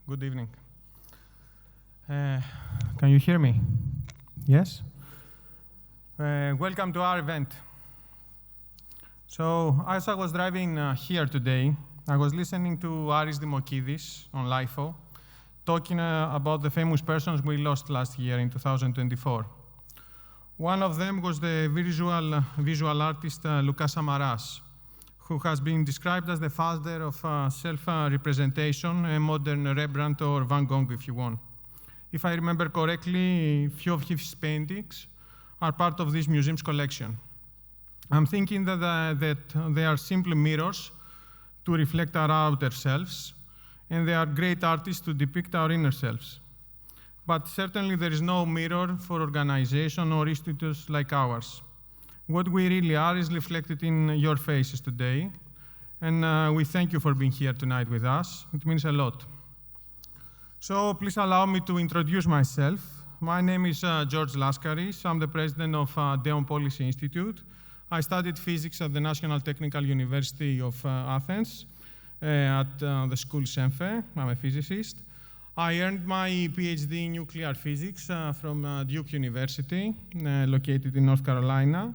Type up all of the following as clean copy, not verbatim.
Good evening. Can you hear me? Yes? Welcome to our event. So, as I was driving here today, I was listening to Aris Dimokidis on LIFO, talking about the famous persons we lost last year in 2024. One of them was the visual artist Lukas Samaras, who has been described as the father of self-representation, a modern Rembrandt or Van Gogh, if you want. If I remember correctly, a few of his paintings are part of this museum's collection. I'm thinking that they are simply mirrors to reflect our outer selves, and they are great artists to depict our inner selves. But certainly there is no mirror for organization or institutes like ours. What we really are is reflected in your faces today, and we thank you for being here tonight with us. It means a lot. So please allow me to introduce myself. My name is Georgios Laskaris. I'm the president of Deon Policy Institute. I studied physics at the National Technical University of Athens at the school Senfe. I'm a physicist. I earned my PhD in nuclear physics from Duke University, located in North Carolina.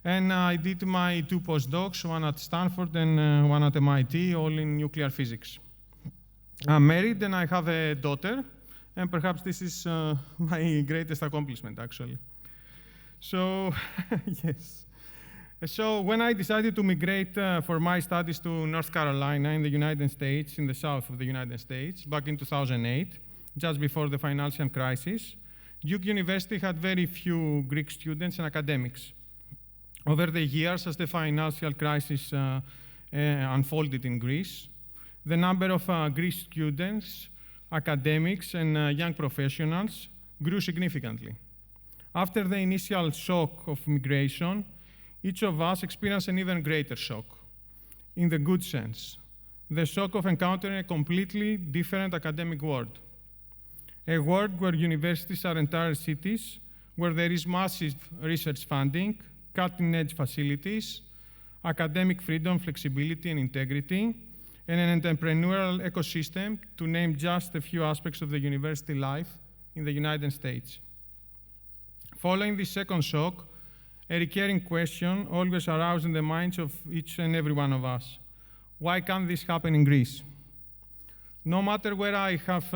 And I did my 2 postdocs, one at Stanford and one at MIT, all in nuclear physics. I'm married and I have a daughter, and perhaps this is my greatest accomplishment, actually. So, yes. So when I decided to migrate for my studies to North Carolina in the United States, in the south of the United States, back in 2008, just before the financial crisis, Duke University had very few Greek students and academics. Over the years, as the financial crisis unfolded in Greece, the number of Greek students, academics, and young professionals grew significantly. After the initial shock of migration, each of us experienced an even greater shock, in the good sense, the shock of encountering a completely different academic world, a world where universities are entire cities, where there is massive research funding, cutting-edge facilities, academic freedom, flexibility, and integrity, and an entrepreneurial ecosystem, to name just a few aspects of the university life in the United States. Following this second shock, a recurring question always aroused in the minds of each and every one of us. Why can't this happen in Greece? No matter where I have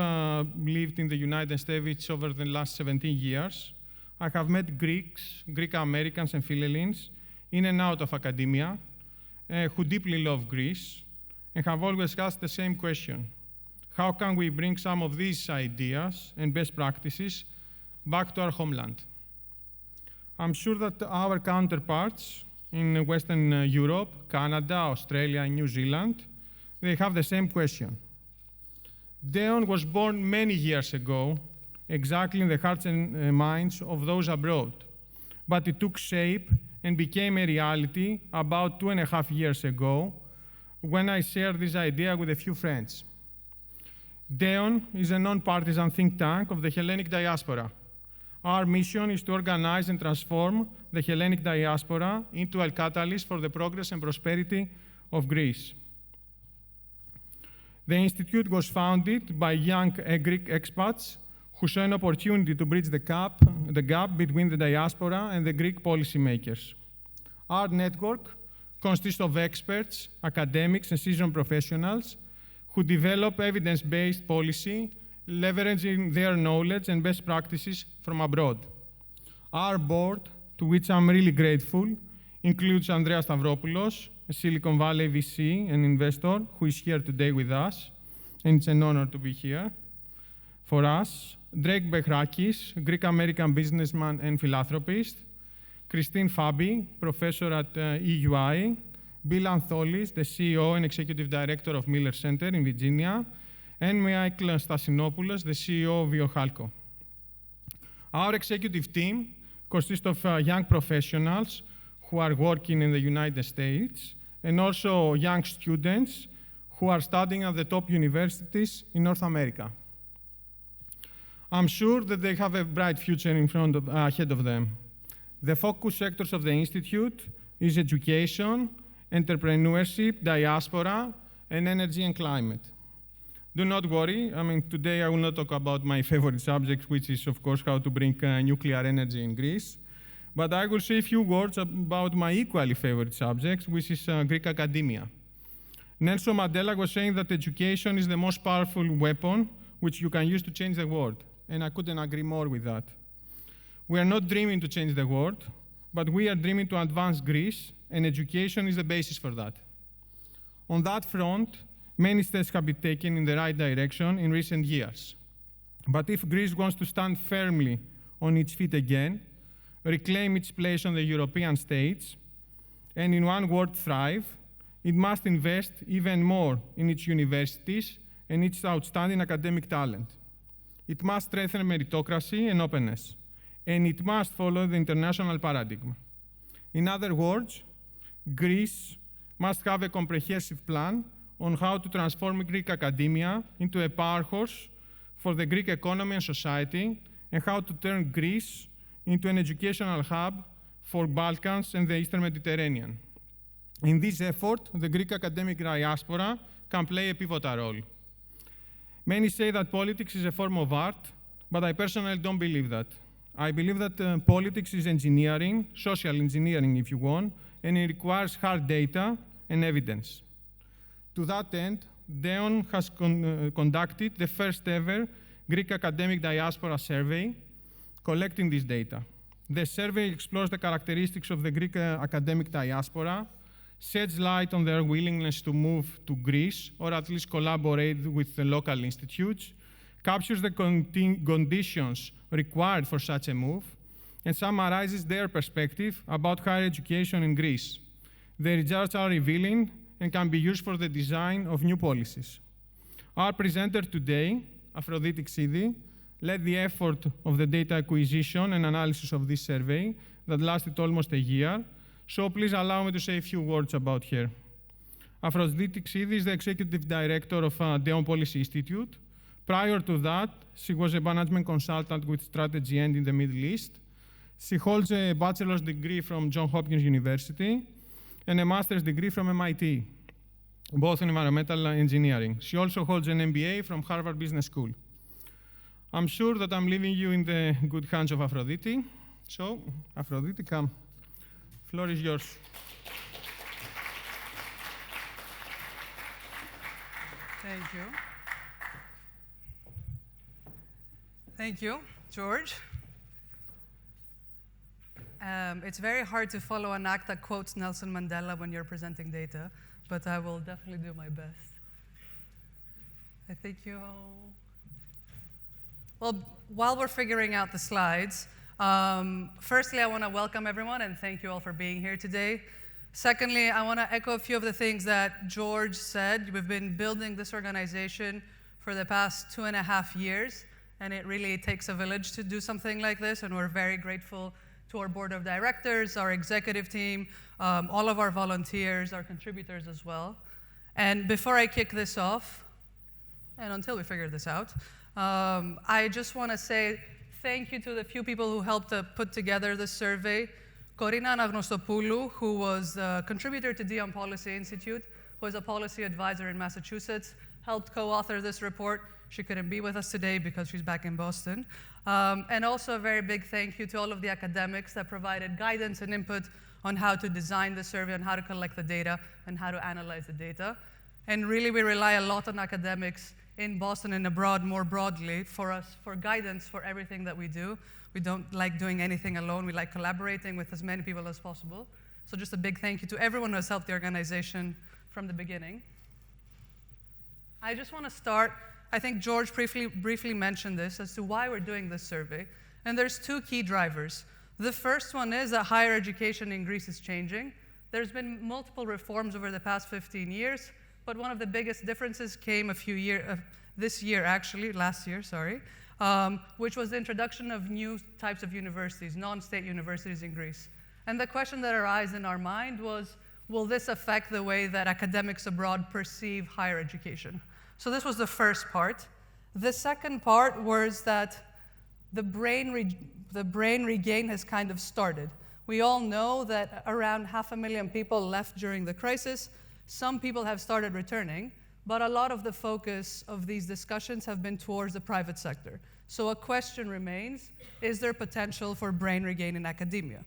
lived in the United States over the last 17 years, I have met Greeks, Greek Americans, and Philhellenes in and out of academia who deeply love Greece and have always asked the same question. How can we bring some of these ideas and best practices back to our homeland? I'm sure that our counterparts in Western Europe, Canada, Australia, and New Zealand, they have the same question. Deon was born many years ago, exactly in the hearts and minds of those abroad. But it took shape and became a reality about 2.5 years ago when I shared this idea with a few friends. Deon is a non-partisan think tank of the Hellenic diaspora. Our mission is to organize and transform the Hellenic diaspora into a catalyst for the progress and prosperity of Greece. The Institute was founded by young Greek expats who saw an opportunity to bridge the gap between the diaspora and the Greek policymakers. Our network consists of experts, academics, and seasoned professionals who develop evidence-based policy, leveraging their knowledge and best practices from abroad. Our board, to which I'm really grateful, includes Andreas Stavropoulos, a Silicon Valley VC and investor who is here today with us, and it's an honor to be here for us. Drake Pierrakakis, Greek-American businessman and philanthropist. Christine Fabi, professor at EUI. Bill Antholis, the CEO and executive director of Miller Center in Virginia. And Michael Stasinopoulos, the CEO of Viohalco. Our executive team consists of young professionals who are working in the United States and also young students who are studying at the top universities in North America. I'm sure that they have a bright future ahead of them. The focus sectors of the Institute is education, entrepreneurship, diaspora, and energy and climate. Do not worry. I mean, today I will not talk about my favorite subject, which is, of course, how to bring nuclear energy in Greece. But I will say a few words about my equally favorite subject, which is Greek academia. Nelson Mandela was saying that education is the most powerful weapon which you can use to change the world. And I couldn't agree more with that. We are not dreaming to change the world, but we are dreaming to advance Greece, and education is the basis for that. On that front, many steps have been taken in the right direction in recent years. But if Greece wants to stand firmly on its feet again, reclaim its place on the European stage, and in one word, thrive, it must invest even more in its universities and its outstanding academic talent. It must strengthen meritocracy and openness, and it must follow the international paradigm. In other words, Greece must have a comprehensive plan on how to transform Greek academia into a powerhouse for the Greek economy and society, and how to turn Greece into an educational hub for Balkans and the Eastern Mediterranean. In this effort, the Greek academic diaspora can play a pivotal role. Many say that politics is a form of art, but I personally don't believe that. I believe that politics is engineering, social engineering if you want, and it requires hard data and evidence. To that end, Deon has conducted the first ever Greek Academic Diaspora Survey, collecting this data. The survey explores the characteristics of the Greek academic diaspora, sheds light on their willingness to move to Greece, or at least collaborate with the local institutes, captures the conditions required for such a move, and summarizes their perspective about higher education in Greece. The results are revealing and can be used for the design of new policies. Our presenter today, Aphrodite Xidi, led the effort of the data acquisition and analysis of this survey that lasted almost a year, so please allow me to say a few words about her. Aphrodite Xidi is the executive director of Deon Policy Institute. Prior to that, she was a management consultant with Strategy End in the Middle East. She holds a bachelor's degree from Johns Hopkins University and a master's degree from MIT, both in environmental engineering. She also holds an MBA from Harvard Business School. I'm sure that I'm leaving you in the good hands of Aphrodite. So, Aphrodite, come. Floor is yours. Thank you. Thank you, George. It's very hard to follow an act that quotes Nelson Mandela when you're presenting data, but I will definitely do my best. I think you all... Well, while we're figuring out the slides, firstly, I want to welcome everyone and thank you all for being here today. Secondly, I want to echo a few of the things that George said. We've been building this organization for the past 2.5 years, and it really takes a village to do something like this, and we're very grateful to our board of directors, our executive team, all of our volunteers, our contributors as well. And before I kick this off, and until we figure this out, I just want to say thank you to the few people who helped put together this survey. Corina Anagnostopoulou, who was a contributor to Deon Policy Institute, was a policy advisor in Massachusetts, helped co-author this report. She couldn't be with us today because she's back in Boston. And also a very big thank you to all of the academics that provided guidance and input on how to design the survey, on how to collect the data, and how to analyze the data. And really, we rely a lot on academics in Boston and abroad more broadly for guidance for everything that we do. We don't like doing anything alone. We like collaborating with as many people as possible. So just a big thank you to everyone who has helped the organization from the beginning. I just want to start, I think George briefly mentioned this, as to why we're doing this survey. And there's two key drivers. The first one is that higher education in Greece is changing. There's been multiple reforms over the past 15 years, but one of the biggest differences came last year, which was the introduction of new types of universities, non-state universities in Greece. And the question that arose in our mind was, will this affect the way that academics abroad perceive higher education? So this was the first part. The second part was that the brain regain has kind of started. We all know that around 500,000 people left during the crisis. Some people have started returning, but a lot of the focus of these discussions have been towards the private sector. So a question remains, is there potential for brain regain in academia?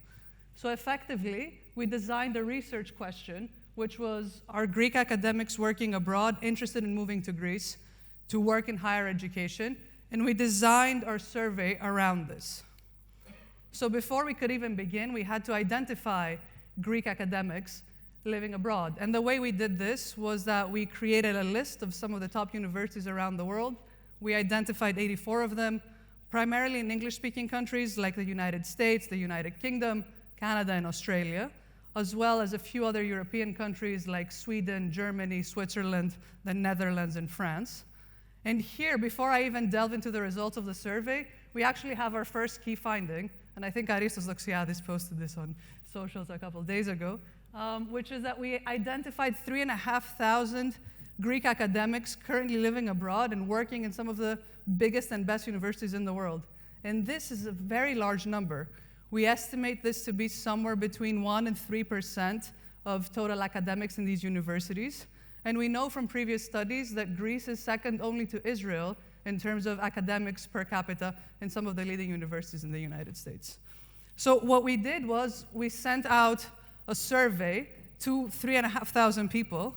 So effectively, we designed a research question, which was, are Greek academics working abroad interested in moving to Greece to work in higher education? And we designed our survey around this. So before we could even begin, we had to identify Greek academics living abroad. And the way we did this was that we created a list of some of the top universities around the world. We identified 84 of them, primarily in English-speaking countries like the United States, the United Kingdom, Canada, and Australia, as well as a few other European countries like Sweden, Germany, Switzerland, the Netherlands, and France. And here, before I even delve into the results of the survey, we actually have our first key finding, and I think Aristos Doxiadis posted this on socials a couple of days ago, which is that we identified 3,500 Greek academics currently living abroad and working in some of the biggest and best universities in the world. And this is a very large number. We estimate this to be somewhere between 1% and 3% of total academics in these universities. And we know from previous studies that Greece is second only to Israel in terms of academics per capita in some of the leading universities in the United States. So what we did was we sent out a survey to 3,500 people.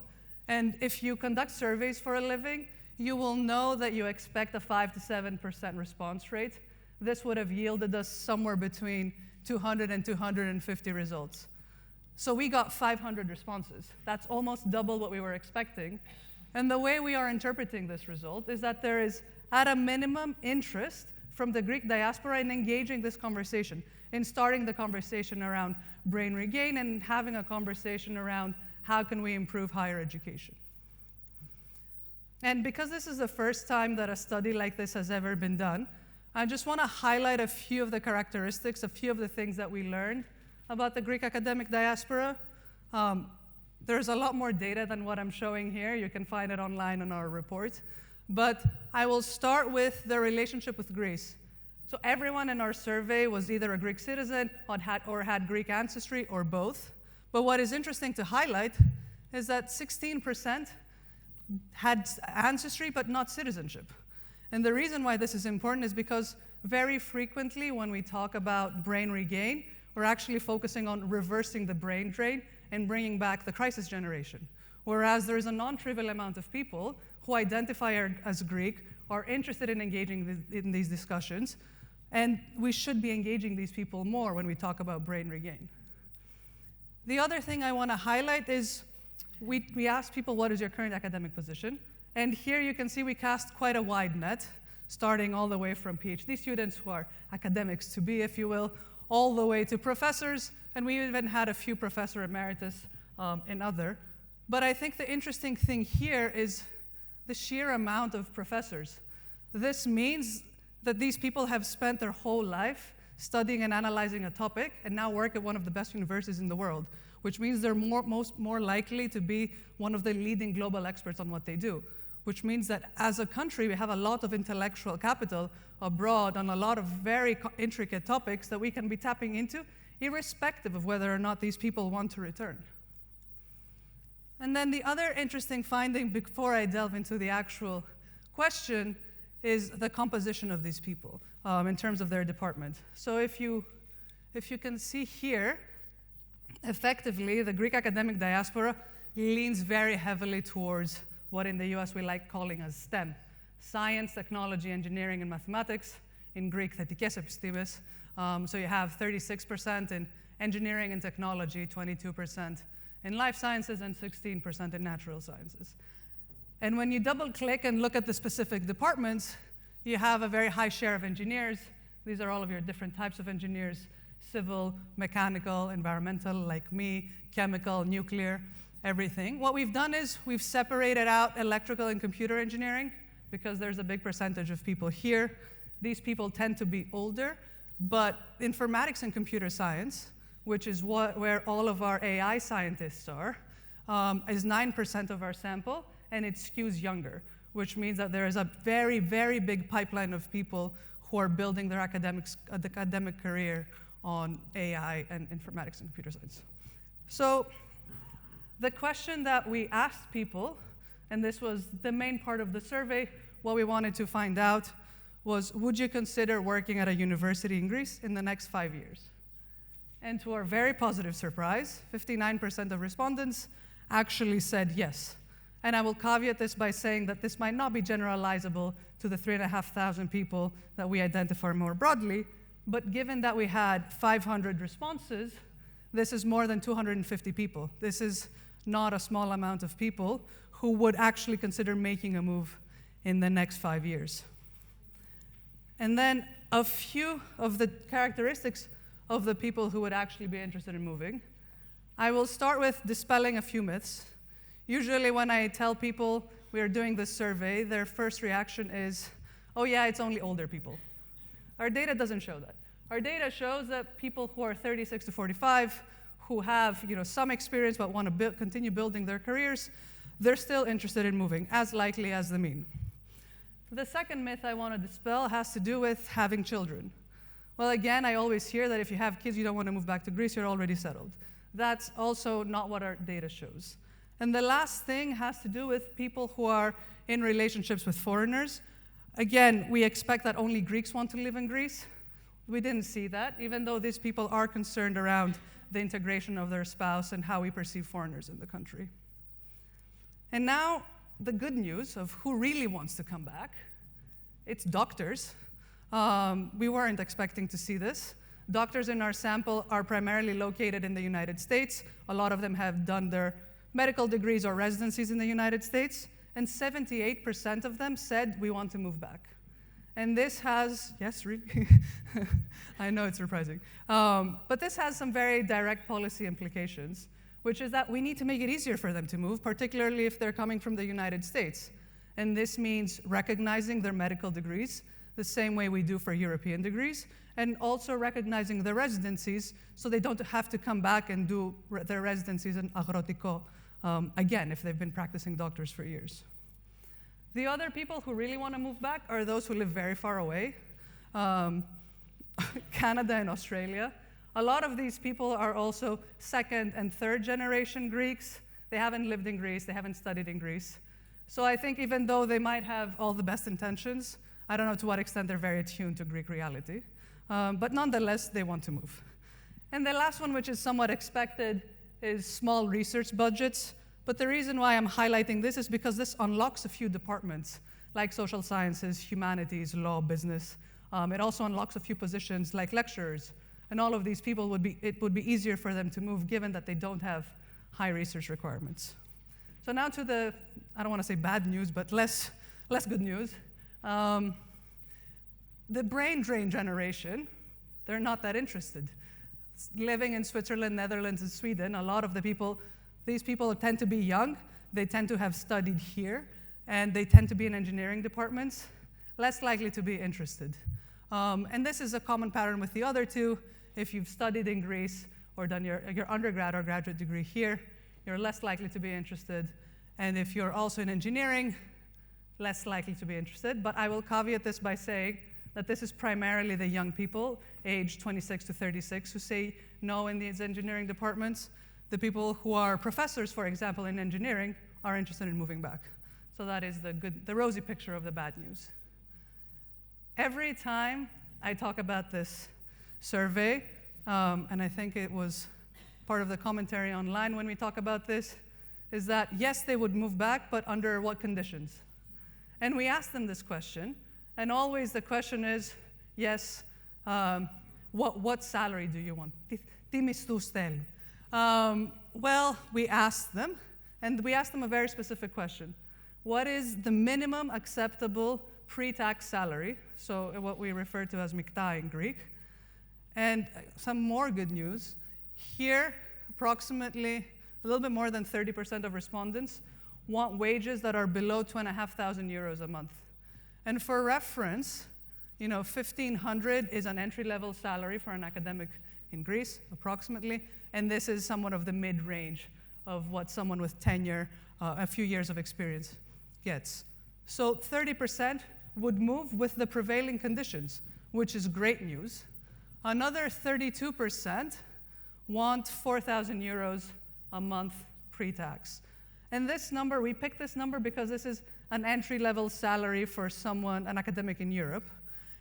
And if you conduct surveys for a living, you will know that you expect a 5 to 7% response rate. This would have yielded us somewhere between 200 and 250 results. So we got 500 responses. That's almost double what we were expecting. And the way we are interpreting this result is that there is, at a minimum, interest from the Greek diaspora in engaging this conversation, in starting the conversation around brain regain and having a conversation around how can we improve higher education. And because this is the first time that a study like this has ever been done, I just want to highlight a few of the characteristics, a few of the things that we learned about the Greek academic diaspora. There's a lot more data than what I'm showing here. You can find it online on our report. But I will start with the relationship with Greece. So everyone in our survey was either a Greek citizen or had Greek ancestry or both. But what is interesting to highlight is that 16% had ancestry but not citizenship. And the reason why this is important is because very frequently when we talk about brain regain, we're actually focusing on reversing the brain drain and bringing back the crisis generation. Whereas there is a non-trivial amount of people who identify as Greek, are interested in engaging in these discussions, and we should be engaging these people more when we talk about brain regain. The other thing I want to highlight is we asked people, what is your current academic position? And here you can see we cast quite a wide net, starting all the way from PhD students who are academics to be, if you will, all the way to professors, and we even had a few professor emeritus and other. But I think the interesting thing here is the sheer amount of professors. This means that these people have spent their whole life studying and analyzing a topic and now work at one of the best universities in the world, which means they're more likely to be one of the leading global experts on what they do, which means that as a country, we have a lot of intellectual capital abroad on a lot of very intricate topics that we can be tapping into, irrespective of whether or not these people want to return. And then the other interesting finding before I delve into the actual question is the composition of these people in terms of their department. So if you can see here, effectively, the Greek academic diaspora leans very heavily towards what in the US we like calling as STEM, science, technology, engineering, and mathematics, in Greek, thetiικές epistimes. So you have 36% in engineering and technology, 22% in life sciences, and 16% in natural sciences. And when you double-click and look at the specific departments, you have a very high share of engineers. These are all of your different types of engineers: civil, mechanical, environmental, like me, chemical, nuclear, everything. What we've done is we've separated out electrical and computer engineering because there's a big percentage of people here. These people tend to be older, but informatics and computer science, which is where all of our AI scientists are, is 9% of our sample, and it skews younger, which means that there is a very, very big pipeline of people who are building their academic career on AI and informatics and computer science. So the question that we asked people, And this was the main part of the survey. What we wanted to find out was, would you consider working at a university in Greece in the next 5 years? And to our very positive surprise, 59% of respondents actually said yes. And I will caveat this by saying that this might not be generalizable to the 3,500 people that we identify more broadly, but given that we had 500 responses, this is more than 250 people. This is not a small amount of people who would actually consider making a move in the next 5 years. And then a few of the characteristics of the people who would actually be interested in moving. I will start with dispelling a few myths. Usually when I tell people we are doing this survey, their first reaction is, oh yeah, it's only older people. Our data doesn't show that. Our data shows that people who are 36 to 45, who have some experience but want to continue building their careers, they're still interested in moving, as likely as the mean. The second myth I want to dispel has to do with having children. Well, again, I always hear that if you have kids, you don't want to move back to Greece, you're already settled. That's also not what our data shows. And the last thing has to do with people who are in relationships with foreigners. Again, we expect that only Greeks want to live in Greece. We didn't see that, even though these people are concerned around the integration of their spouse and how we perceive foreigners in the country. And now, the good news of who really wants to come back, it's doctors. We weren't expecting to see this. Doctors in our sample are primarily located in the United States. A lot of them have done their medical degrees or residencies in the United States, and 78% of them said, we want to move back. And this has, yes, really? I know it's surprising. But this has some very direct policy implications, which is that we need to make it easier for them to move, particularly if they're coming from the United States. And this means recognizing their medical degrees the same way we do for European degrees, and also recognizing their residencies so they don't have to come back and do their residencies in Agrotiko again if they've been practicing doctors for years. The other people who really want to move back are those who live very far away, Canada and Australia. A lot of these people are also second and third generation Greeks. They haven't lived in Greece, they haven't studied in Greece. So I think even though they might have all the best intentions, I don't know to what extent they're very attuned to Greek reality. But nonetheless, they want to move. And the last one, which is somewhat expected, is small research budgets. But the reason why I'm highlighting this is because this unlocks a few departments, like social sciences, humanities, law, business. It also unlocks a few positions like lecturers. And all of these people it would be easier for them to move given that they don't have high research requirements. So now to the, I don't want to say bad news, but less good news. The brain drain generation, they're not that interested. Living in Switzerland, Netherlands, and Sweden, a lot of these people tend to be young, they tend to have studied here, and they tend to be in engineering departments, less likely to be interested. And this is a common pattern with the other two. If you've studied in Greece or done your undergrad or graduate degree here, you're less likely to be interested. And if you're also in engineering, less likely to be interested. But I will caveat this by saying that this is primarily the young people, aged 26 to 36, who say no in these engineering departments. The people who are professors, for example, in engineering, are interested in moving back. So that is the rosy picture of the bad news. Every time I talk about this survey, and I think it was part of the commentary online when we talk about this, is that yes, they would move back, but under what conditions? And we asked them this question, and always the question is, yes, what salary do you want? Τι μισθούς θέλουν? Well, we asked them, and we asked them a very specific question. What is the minimum acceptable pre-tax salary? So what we refer to as mikta in Greek. And some more good news. Here, approximately a little bit more than 30% of respondents want wages that are below 2,500 euros a month. And for reference, 1,500 is an entry-level salary for an academic in Greece, approximately, and this is somewhat of the mid-range of what someone with tenure, a few years of experience, gets. So 30% would move with the prevailing conditions, which is great news. Another 32% want 4,000 euros a month pre-tax. And this number, we picked this number because this is an entry-level salary for someone, an academic in Europe.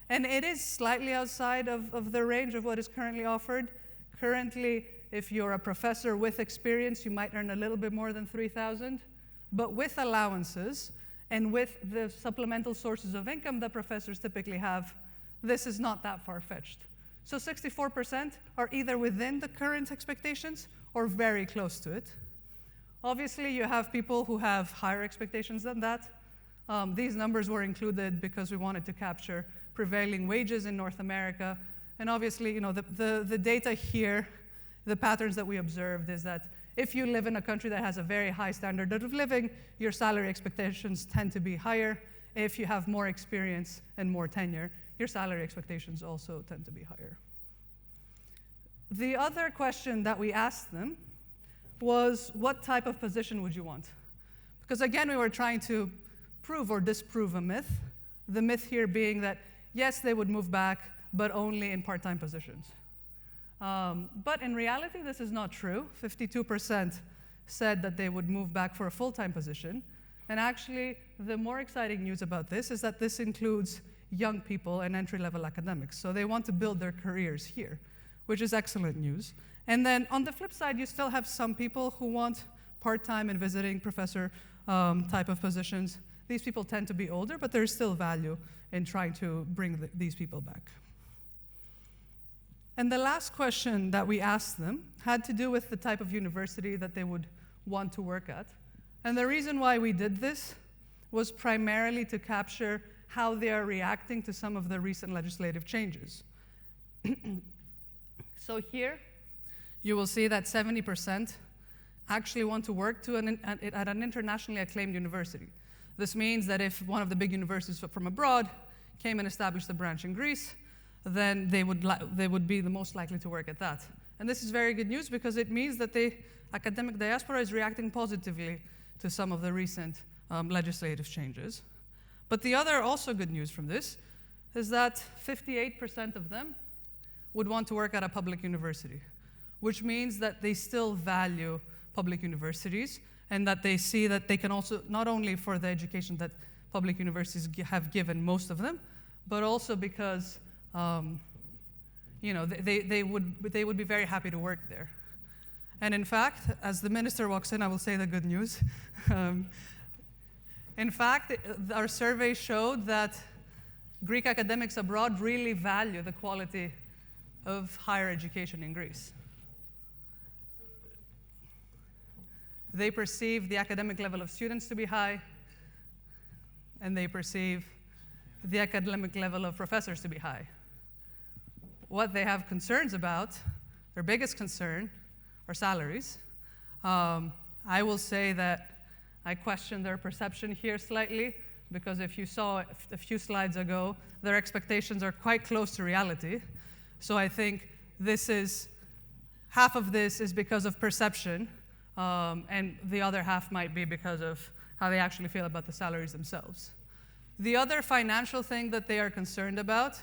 And it is slightly outside of the range of what is currently offered. Currently, if you're a professor with experience, you might earn a little bit more than 3,000. But with allowances and with the supplemental sources of income that professors typically have, this is not that far-fetched. So 64% are either within the current expectations or very close to it. Obviously, you have people who have higher expectations than that. These numbers were included because we wanted to capture prevailing wages in North America. And obviously, the data here, the patterns that we observed is that if you live in a country that has a very high standard of living, your salary expectations tend to be higher. If you have more experience and more tenure, your salary expectations also tend to be higher. The other question that we asked them was, what type of position would you want? Because again, we were trying to prove or disprove a myth. The myth here being that, yes, they would move back, but only in part-time positions. But in reality, this is not true. 52% said that they would move back for a full-time position. And actually, the more exciting news about this is that this includes young people and entry-level academics. So they want to build their careers here, which is excellent news. And then on the flip side, you still have some people who want part-time and visiting professor type of positions. These people tend to be older, but there's still value in trying to bring these people back. And the last question that we asked them had to do with the type of university that they would want to work at. And the reason why we did this was primarily to capture how they are reacting to some of the recent legislative changes. So here, you will see that 70% actually want to work at an internationally acclaimed university. This means that if one of the big universities from abroad came and established a branch in Greece, then they would be the most likely to work at that. And this is very good news because it means that the academic diaspora is reacting positively to some of the recent legislative changes. But the other also good news from this is that 58% of them would want to work at a public university, which means that they still value public universities and that they see that they can also, not only for the education that public universities have given most of them, but also because they would be very happy to work there. And in fact, as the minister walks in, I will say the good news. In fact, our survey showed that Greek academics abroad really value the quality of higher education in Greece. They perceive the academic level of students to be high, and they perceive the academic level of professors to be high. What they have concerns about, their biggest concern, are salaries. I will say that I question their perception here slightly, because if you saw a few slides ago, their expectations are quite close to reality. So I think half of this is because of perception, and the other half might be because of how they actually feel about the salaries themselves. The other financial thing that they are concerned about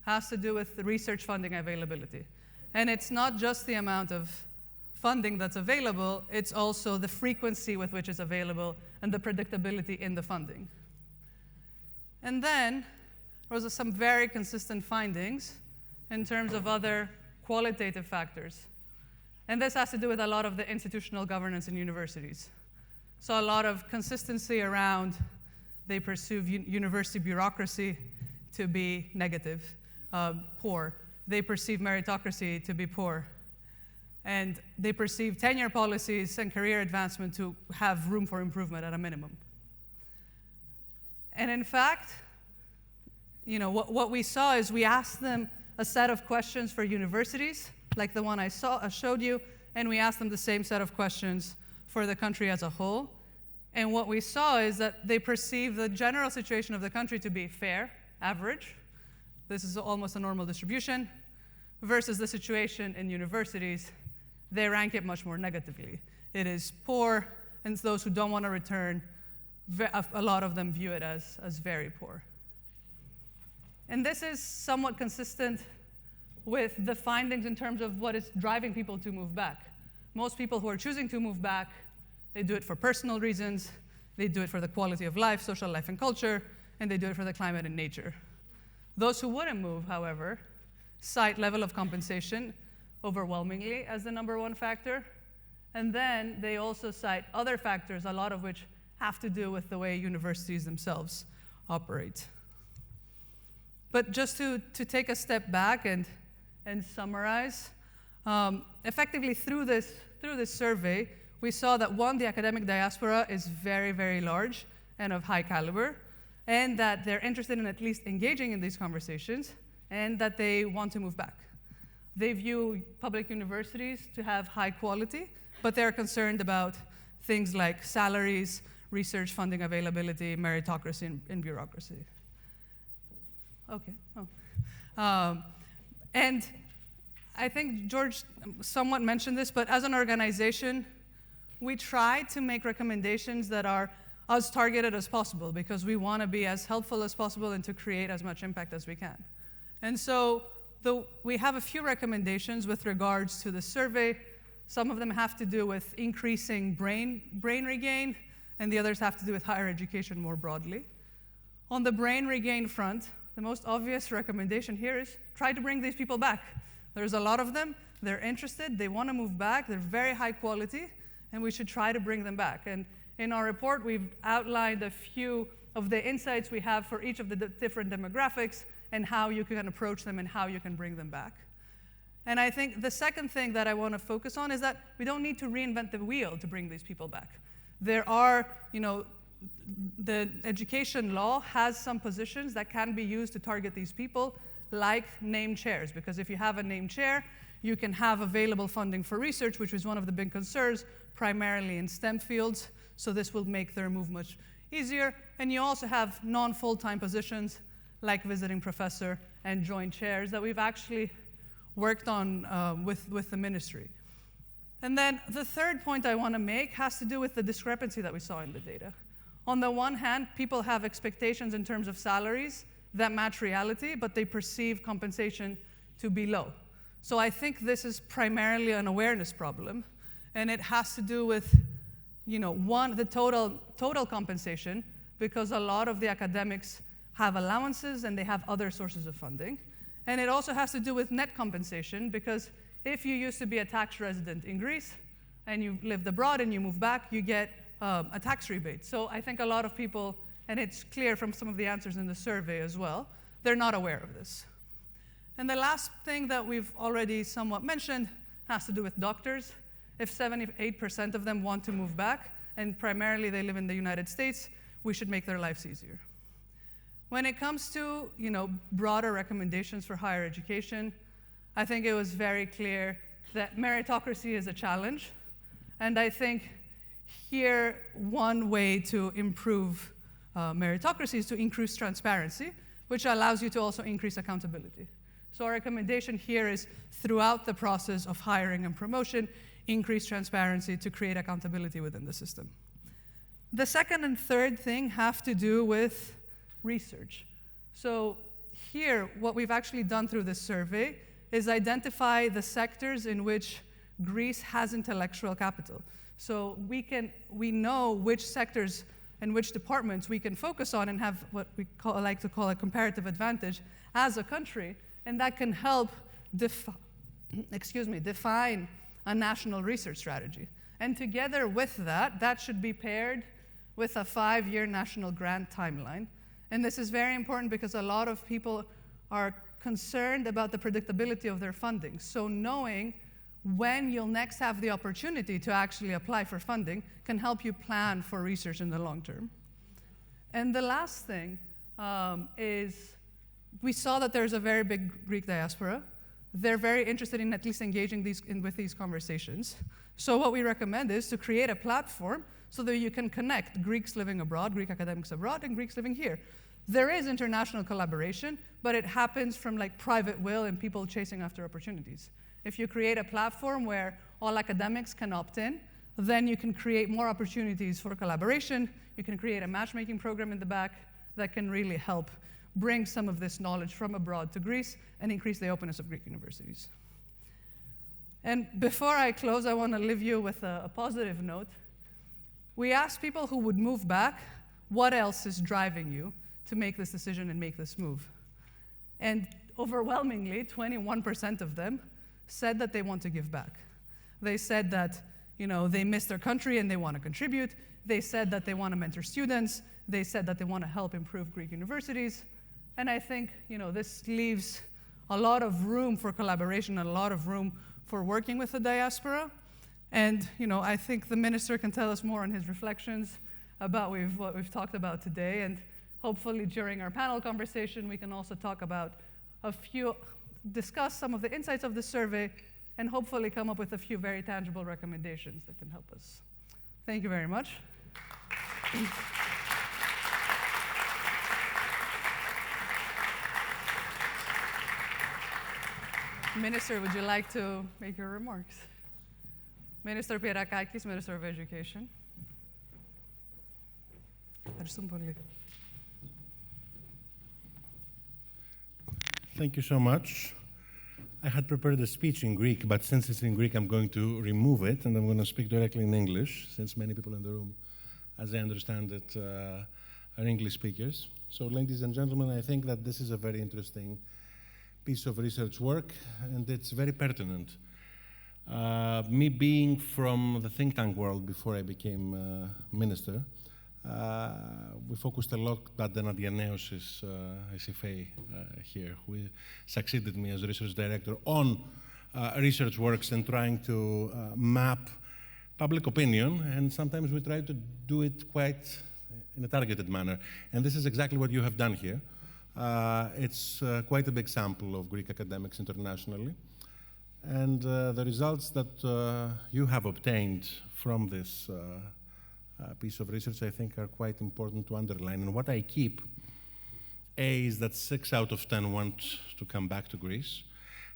has to do with the research funding availability. And it's not just the amount of funding that's available, it's also the frequency with which it's available and the predictability in the funding. And then there was some very consistent findings in terms of other qualitative factors. And this has to do with a lot of the institutional governance in universities. So a lot of consistency around, they perceive university bureaucracy to be negative, poor. They perceive meritocracy to be poor. And they perceive tenure policies and career advancement to have room for improvement at a minimum. And in fact, what we saw is we asked them a set of questions for universities, like the one I showed you, and we asked them the same set of questions for the country as a whole. And what we saw is that they perceive the general situation of the country to be fair, average. This is almost a normal distribution, versus the situation in universities. They rank it much more negatively. It is poor, and those who don't want to return, a lot of them view it as very poor. And this is somewhat consistent with the findings in terms of what is driving people to move back. Most people who are choosing to move back, they do it for personal reasons, they do it for the quality of life, social life and culture, and they do it for the climate and nature. Those who wouldn't move, however, cite level of compensation overwhelmingly as the #1 factor. And then they also cite other factors, a lot of which have to do with the way universities themselves operate. But just to take a step back and summarize, effectively through this survey, we saw that one, the academic diaspora is very, very large and of high caliber, and that they're interested in at least engaging in these conversations, and that they want to move back. They view public universities to have high quality, but they're concerned about things like salaries, research funding availability, meritocracy, and bureaucracy. Okay. And I think George somewhat mentioned this, but as an organization, we try to make recommendations that are as targeted as possible because we want to be as helpful as possible and to create as much impact as we can. And so we have a few recommendations with regards to the survey. Some of them have to do with increasing brain regain, and the others have to do with higher education more broadly. On the brain regain front, the most obvious recommendation here is try to bring these people back. There's a lot of them. They're interested. They want to move back. They're very high quality, and we should try to bring them back. And in our report, we've outlined a few of the insights we have for each of the different demographics and how you can approach them and how you can bring them back. And I think the second thing that I want to focus on is that we don't need to reinvent the wheel to bring these people back. There are, the education law has some positions that can be used to target these people, like named chairs, because if you have a named chair, you can have available funding for research, which is one of the big concerns, primarily in STEM fields, so this will make their move much easier. And you also have non-full-time positions, like visiting professor and joint chairs that we've actually worked on with the ministry. And then the third point I want to make has to do with the discrepancy that we saw in the data. On the one hand, people have expectations in terms of salaries that match reality, but they perceive compensation to be low. So I think this is primarily an awareness problem, and it has to do with, the total compensation, because a lot of the academics have allowances and they have other sources of funding. And it also has to do with net compensation, because if you used to be a tax resident in Greece and you lived abroad and you move back, you get a tax rebate. So I think a lot of people, and it's clear from some of the answers in the survey as well, they're not aware of this. And the last thing that we've already somewhat mentioned has to do with doctors. If 78% of them want to move back, and primarily they live in the United States, we should make their lives easier. When it comes to broader recommendations for higher education, I think it was very clear that meritocracy is a challenge. And I think here one way to improve meritocracy is to increase transparency, which allows you to also increase accountability. So our recommendation here is throughout the process of hiring and promotion, increase transparency to create accountability within the system. The second and third thing have to do with research. So here, what we've actually done through this survey is identify the sectors in which Greece has intellectual capital. So we know which sectors and which departments we can focus on and have what we like to call a comparative advantage as a country, and that can help define a national research strategy. And together with that, that should be paired with a 5-year national grant timeline. And this is very important because a lot of people are concerned about the predictability of their funding. So knowing when you'll next have the opportunity to actually apply for funding can help you plan for research in the long term. And the last thing is we saw that there's a very big Greek diaspora. They're very interested in at least engaging with these conversations. So what we recommend is to create a platform so that you can connect Greeks living abroad, Greek academics abroad, and Greeks living here. There is international collaboration, but it happens from private will and people chasing after opportunities. If you create a platform where all academics can opt in, then you can create more opportunities for collaboration. You can create a matchmaking program in the back that can really help bring some of this knowledge from abroad to Greece and increase the openness of Greek universities. And before I close, I want to leave you with a positive note. we asked people who would move back, what else is driving you to make this decision and make this move? And overwhelmingly, 21% of them said that they want to give back. They said that they miss their country and they want to contribute. They said that they want to mentor students. They said that they want to help improve Greek universities. And I think this leaves a lot of room for collaboration and a lot of room for working with the diaspora. And I think the minister can tell us more on his reflections about what we've talked about today. And hopefully during our panel conversation, we can also talk about discuss some of the insights of the survey and hopefully come up with a few very tangible recommendations that can help us. Thank you very much. Minister, would you like to make your remarks? Minister Pierrakakis, Minister of Education. Thank you so much. I had prepared a speech in Greek, but since it's in Greek, I'm going to remove it, and I'm going to speak directly in English, since many people in the room, as I understand it, are English speakers. So, ladies and gentlemen, I think that this is a very interesting piece of research work, and it's very pertinent. Me being from the think tank world before I became minister, we focused a lot at the Dianeos' SFA here, who succeeded me as research director on research works and trying to map public opinion, and sometimes we try to do it quite in a targeted manner. And this is exactly what you have done here. It's quite a big sample of Greek academics internationally. And the results that you have obtained from this piece of research, I think, are quite important to underline. And what I keep, is that 6 out of 10 want to come back to Greece.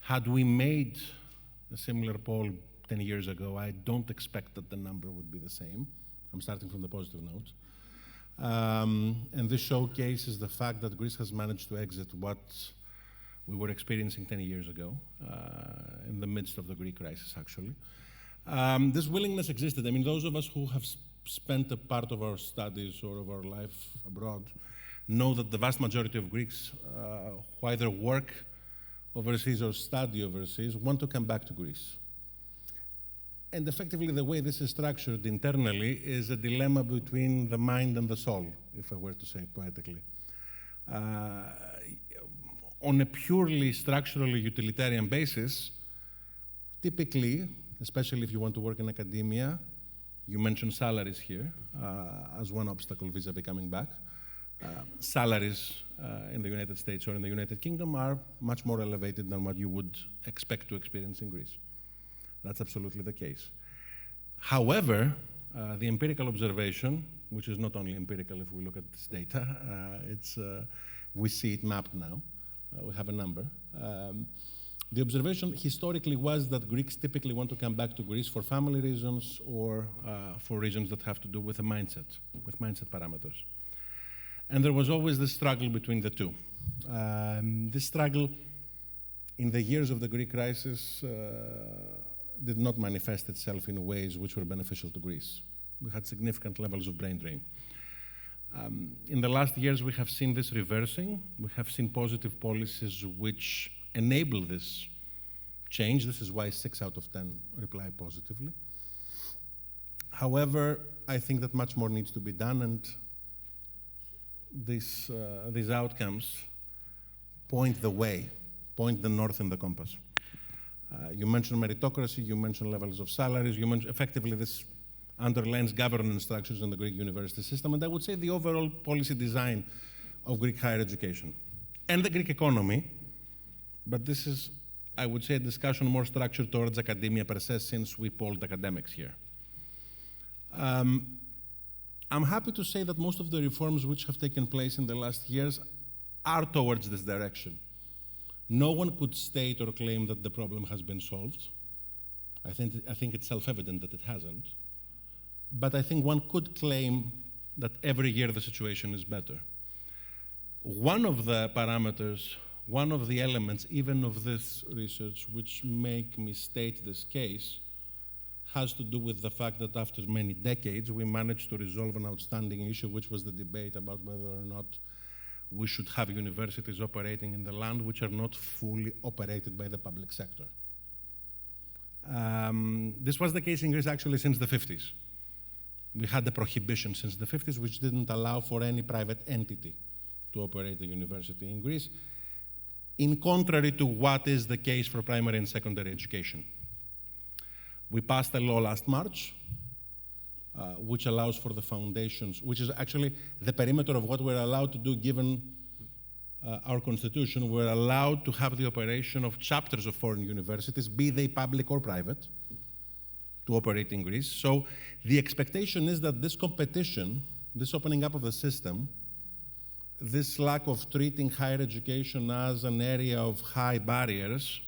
Had we made a similar poll 10 years ago, I don't expect that the number would be the same. I'm starting from the positive note. And this showcases the fact that Greece has managed to exit what we were experiencing 10 years ago, in the midst of the Greek crisis, actually. This willingness existed. I mean, those of us who have spent a part of our studies or of our life abroad know that the vast majority of Greeks who either work overseas or study overseas want to come back to Greece. And effectively, the way this is structured internally is a dilemma between the mind and the soul, if I were to say it poetically. On a purely structurally utilitarian basis, typically, especially if you want to work in academia, you mentioned salaries here as one obstacle vis-a-vis coming back. Salaries in the United States or in the United Kingdom are much more elevated than what you would expect to experience in Greece. That's absolutely the case. However, the empirical observation, which is not only empirical if we look at this data, we see it mapped now. We have a number. The observation historically was that Greeks typically want to come back to Greece for family reasons or for reasons that have to do with mindset parameters. And there was always this struggle between the two. This struggle in the years of the Greek crisis did not manifest itself in ways which were beneficial to Greece. We had significant levels of brain drain. In the last years, we have seen this reversing. We have seen positive policies which enable this change. This is why 6 out of 10 reply positively. However, I think that much more needs to be done, and these outcomes point the way, point the north in the compass. You mentioned meritocracy, you mentioned levels of salaries, you mentioned effectively this underlines governance structures in the Greek university system, and I would say the overall policy design of Greek higher education and the Greek economy, but this is, I would say, a discussion more structured towards academia per se, since we polled academics here. I'm happy to say that most of the reforms which have taken place in the last years are towards this direction. No one could state or claim that the problem has been solved. I think it's self-evident that it hasn't. But I think one could claim that every year the situation is better. One of the parameters, one of the elements, even of this research, which make me state this case, has to do with the fact that after many decades, we managed to resolve an outstanding issue, which was the debate about whether or not we should have universities operating in the land which are not fully operated by the public sector. This was the case in Greece actually since the 50s. We had a prohibition since the 50s which didn't allow for any private entity to operate a university in Greece, in contrary to what is the case for primary and secondary education. We passed a law last March, which allows for the foundations, which is actually the perimeter of what we're allowed to do given our constitution. We're allowed to have the operation of chapters of foreign universities, be they public or private, to operate in Greece. So the expectation is that this competition, this opening up of the system, this lack of treating higher education as an area of high barriers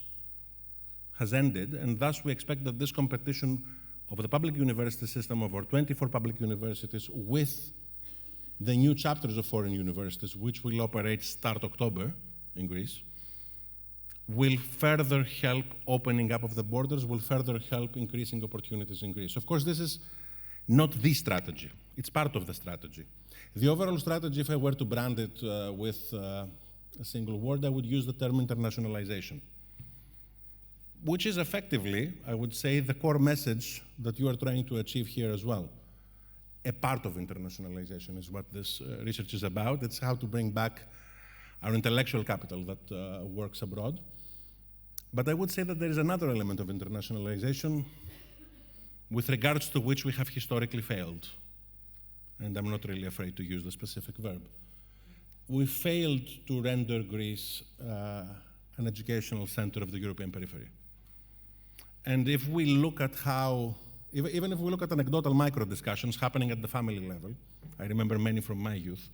has ended, and thus we expect that this competition of the public university system of our 24 public universities with the new chapters of foreign universities, which will operate start October in Greece, will further help opening up of the borders, will further help increasing opportunities in Greece. Of course, this is not the strategy. It's part of the strategy. The overall strategy, if I were to brand it with a single word, I would use the term internationalization, which is effectively, I would say, the core message that you are trying to achieve here as well. A part of internationalization is what this research is about. It's how to bring back our intellectual capital that works abroad. But I would say that there is another element of internationalization with regards to which we have historically failed. And I'm not really afraid to use the specific verb. We failed to render Greece an educational center of the European periphery. And if we look at how, even if we look at anecdotal micro discussions happening at the family level, I remember many from my youth,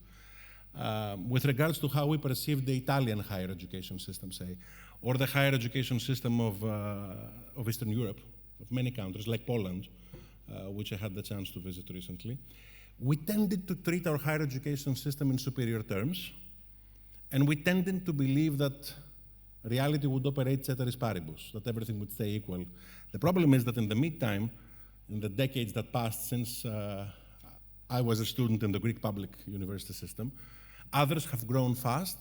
with regards to how we perceive the Italian higher education system, say, or the higher education system of Eastern Europe, of many countries, like Poland, which I had the chance to visit recently, we tended to treat our higher education system in superior terms, and we tended to believe that reality would operate ceteris paribus, that everything would stay equal. The problem is that in the meantime, in the decades that passed since I was a student in the Greek public university system, others have grown fast,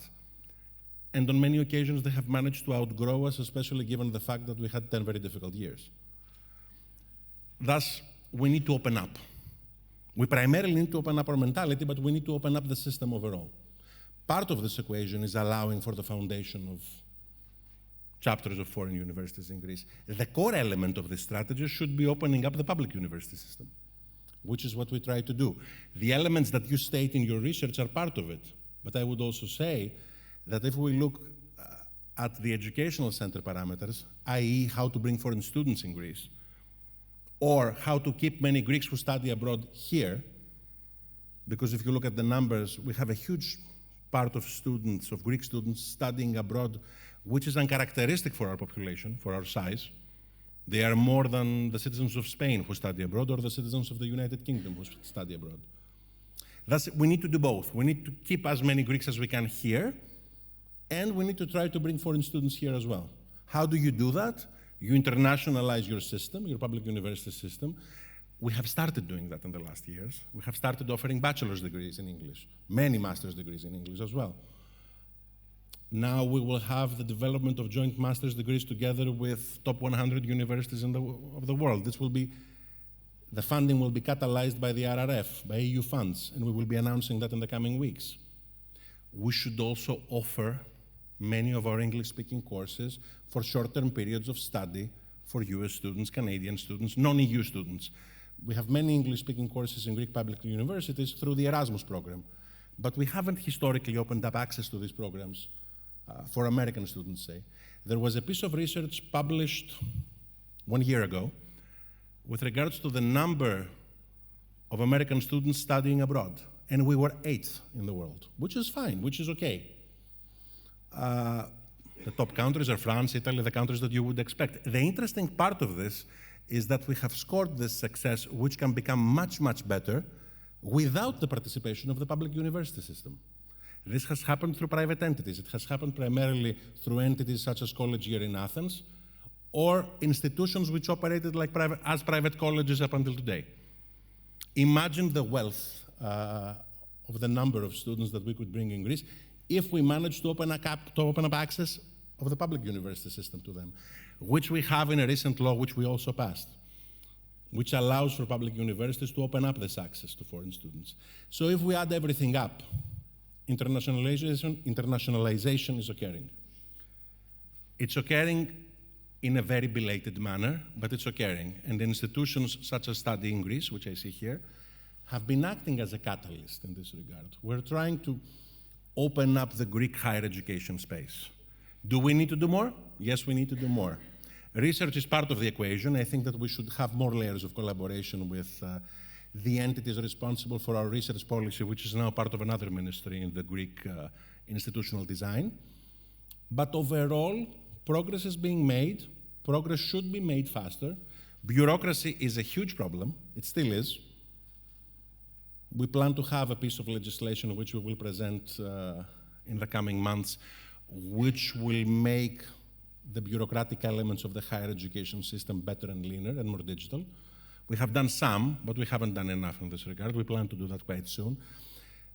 and on many occasions they have managed to outgrow us, especially given the fact that we had 10 very difficult years. Thus, we need to open up. We primarily need to open up our mentality, but we need to open up the system overall. Part of this equation is allowing for the foundation of chapters of foreign universities in Greece. The core element of this strategy should be opening up the public university system, which is what we try to do. The elements that you state in your research are part of it, but I would also say that if we look at the educational center parameters, i.e. how to bring foreign students in Greece, or how to keep many Greeks who study abroad here, because if you look at the numbers, we have a huge part of students, of Greek students studying abroad, which is uncharacteristic for our population, for our size. They are more than the citizens of Spain who study abroad or the citizens of the United Kingdom who study abroad. Thus, we need to do both. We need to keep as many Greeks as we can here, and we need to try to bring foreign students here as well. How do you do that? You internationalize your system, your public university system. We have started doing that in the last years. We have started offering bachelor's degrees in English, many master's degrees in English as well. Now we will have the development of joint master's degrees together with top 100 universities of the world. This will be, the funding will be catalyzed by the RRF, by EU funds, and we will be announcing that in the coming weeks. We should also offer many of our English-speaking courses for short-term periods of study for US students, Canadian students, non-EU students. We have many English-speaking courses in Greek public universities through the Erasmus program, but we haven't historically opened up access to these programs for American students, say. There was a piece of research published 1 year ago with regards to the number of American students studying abroad, and we were 8th in the world, which is fine, which is okay. The top countries are France, Italy, the countries that you would expect. The interesting part of this is that we have scored this success, which can become much, much better without the participation of the public university system. This has happened through private entities. It has happened primarily through entities such as College Year in Athens, or institutions which operated like as private colleges up until today. Imagine the wealth of the number of students that we could bring in Greece if we managed to open up access of the public university system to them, which we have in a recent law, which we also passed, which allows for public universities to open up this access to foreign students. So if we add everything up, internationalization is occurring. It's occurring in a very belated manner, but it's occurring. And institutions such as Study in Greece, which I see here, have been acting as a catalyst in this regard. We're trying to open up the Greek higher education space. Do we need to do more? Yes, we need to do more. Research is part of the equation. I think that we should have more layers of collaboration with the entities responsible for our research policy, which is now part of another ministry in the Greek institutional design. But overall, progress is being made. Progress should be made faster. Bureaucracy is a huge problem. It still is. We plan to have a piece of legislation which we will present in the coming months, which will make the bureaucratic elements of the higher education system better and leaner and more digital. We have done some, but we haven't done enough in this regard. We plan to do that quite soon.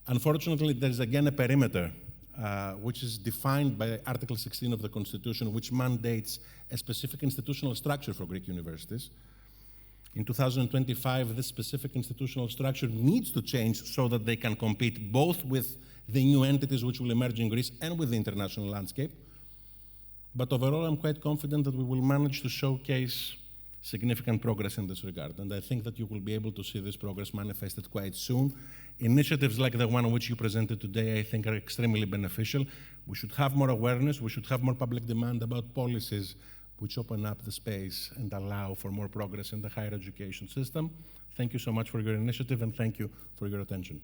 Unfortunately, there is again a perimeter which is defined by Article 16 of the Constitution, which mandates a specific institutional structure for Greek universities. In 2025, this specific institutional structure needs to change so that they can compete both with the new entities which will emerge in Greece and with the international landscape. But overall, I'm quite confident that we will manage to showcase significant progress in this regard. And I think that you will be able to see this progress manifested quite soon. Initiatives like the one which you presented today, I think, are extremely beneficial. We should have more awareness. We should have more public demand about policies which open up the space and allow for more progress in the higher education system. Thank you so much for your initiative, and thank you for your attention.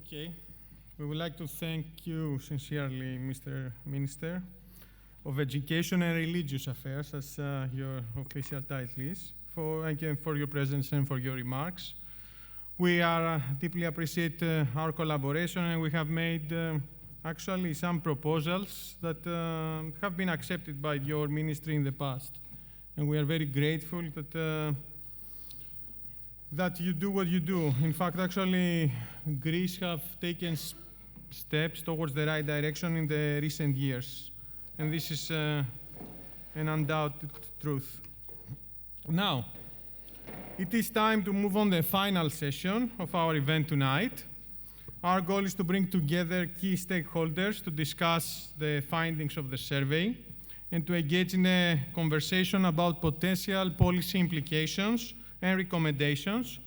Okay. We would like to thank you sincerely, Mr. Minister of Education and Religious Affairs, as your official title is, for your presence and for your remarks. We deeply appreciate our collaboration, and we have made actually some proposals that have been accepted by your ministry in the past. And we are very grateful that you do what you do. In fact, actually, Greece have taken steps towards the right direction in the recent years. And this is an undoubted truth. Now, it is time to move on to the final session of our event tonight. Our goal is to bring together key stakeholders to discuss the findings of the survey and to engage in a conversation about potential policy implications and recommendations.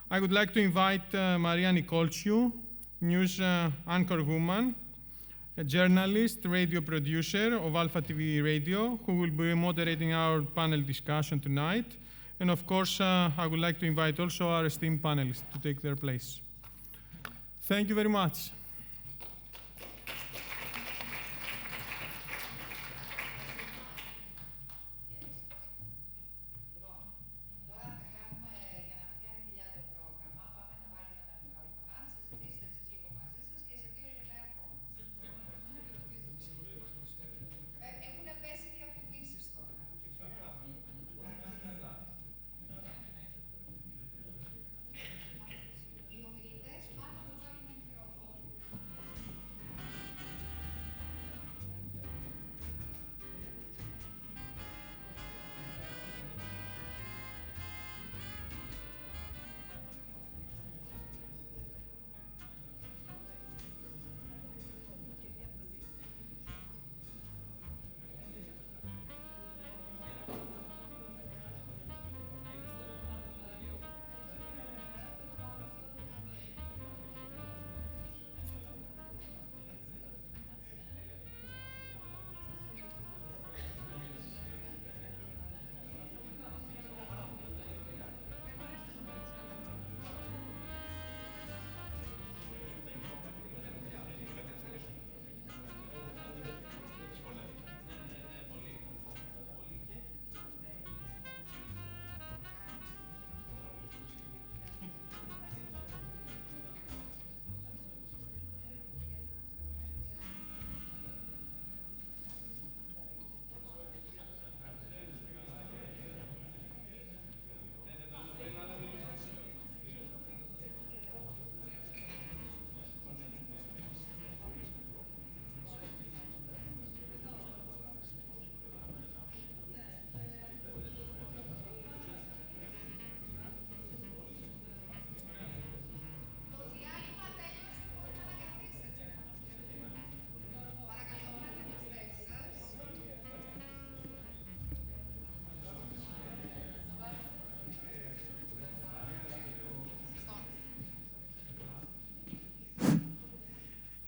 I would like to invite Maria Nicolciu, news anchor woman, a journalist, radio producer of Alpha TV Radio, who will be moderating our panel discussion tonight. And of course, I would like to invite also our esteemed panelists to take their place. Thank you very much.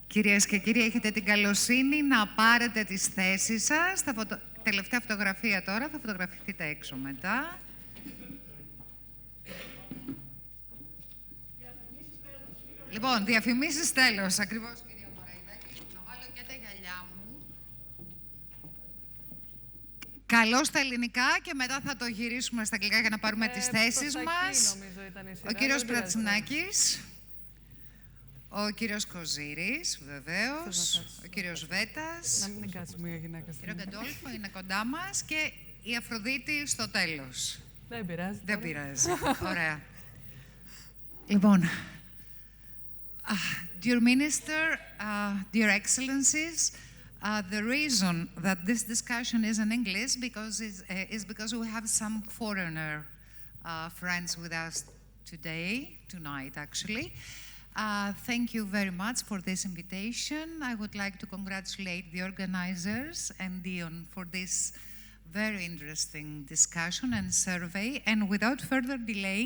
Κυρίες και κύριοι, έχετε την καλοσύνη να πάρετε τις θέσεις σας. Τελευταία φωτογραφία τώρα, θα φωτογραφηθείτε έξω μετά. Λοιπόν, διαφημίσεις τέλος, ακριβώς, κυρία Μωραϊτάκη. Να βάλω και τα γυαλιά μου. Καλώς στα ελληνικά και μετά θα το γυρίσουμε στα αγγλικά για να πάρουμε τις θέσεις μας. Ο κύριος Πρατσινάκης. Ο κύριος Κοζήρης, βεβαίως, ο κύριος Βέτας, Να μην κάτσει μια γυναίκα. ο κύριος Γκαντόλφο είναι κοντά μας και η Αφροδίτη στο τέλος. Δεν πειράζει. Δεν πειράζει. Ωραία. Λοιπόν, dear Minister, dear Excellencies, the reason that this discussion is in English is because we have some foreigner friends with us tonight actually. Thank you very much for this invitation. I would like to congratulate the organizers and Deon for this very interesting discussion and survey. And without further delay,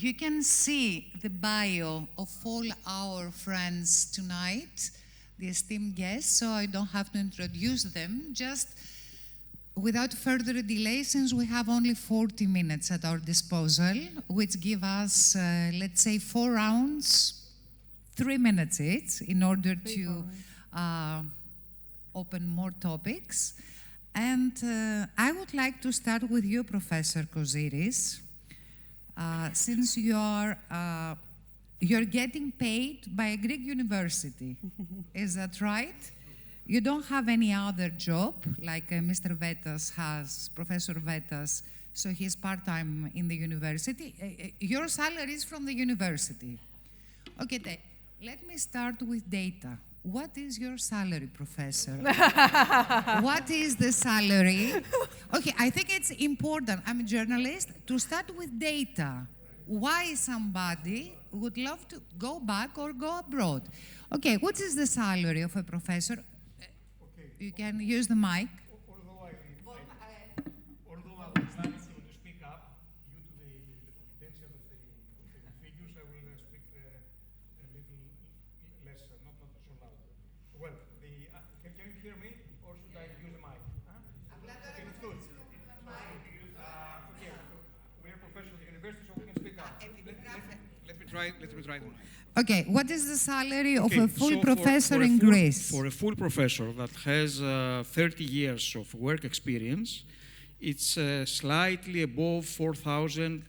you can see the bio of all our friends tonight, the esteemed guests, so I don't have to introduce them. Just without further delay, since we have only 40 minutes at our disposal, which give us, let's say, 4 rounds, 3 minutes each, in order to open more topics. And I would like to start with you, Professor Kouziris, since you're getting paid by a Greek university. Is that right? You don't have any other job, like Mr. Vetas has, Professor Vetas, so he's part-time in the university. Your salary is from the university. Okay, let me start with data. What is your salary, Professor? What is the salary? Okay, I think it's important, I'm a journalist, to start with data. Why somebody would love to go back or go abroad? Okay, what is the salary of a professor? You can use the mic. Although I was starting to speak up, due to the confidential of the figures, I will speak a little less, not so loud. Well, can you hear me, or should I use the mic? Okay, it's good. Okay, we are professionals at the university, so we can speak up. Let me try the mic. Okay, what is the salary of a full professor in Greece? For a full professor that has 30 years of work experience, it's slightly above 4,000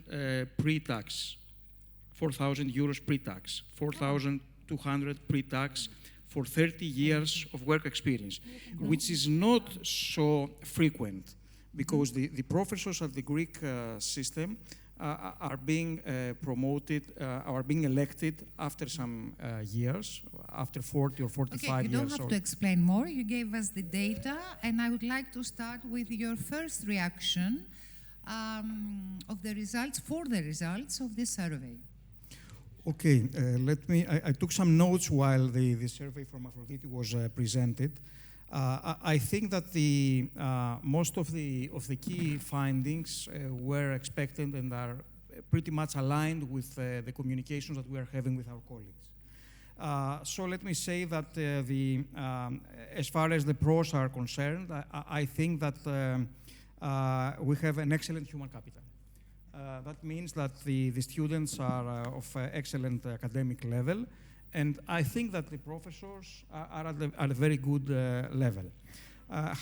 pre-tax, 4,000 euros pre-tax, 4,200 pre-tax for 30 years of work experience, which is not so frequent because the professors at the Greek system are being promoted, are being elected after some years, after 40 or 45 years. Okay, you don't have to explain more. You gave us the data, and I would like to start with your first reaction of the results, of this survey. Okay, I took some notes while the survey from Aphrodite was presented. I think that most of the key findings were expected and are pretty much aligned with the communications that we are having with our colleagues. So let me say that as far as the pros are concerned, I think that we have an excellent human capital. That means that the students are of excellent academic level, and I think that the professors are at a very good level.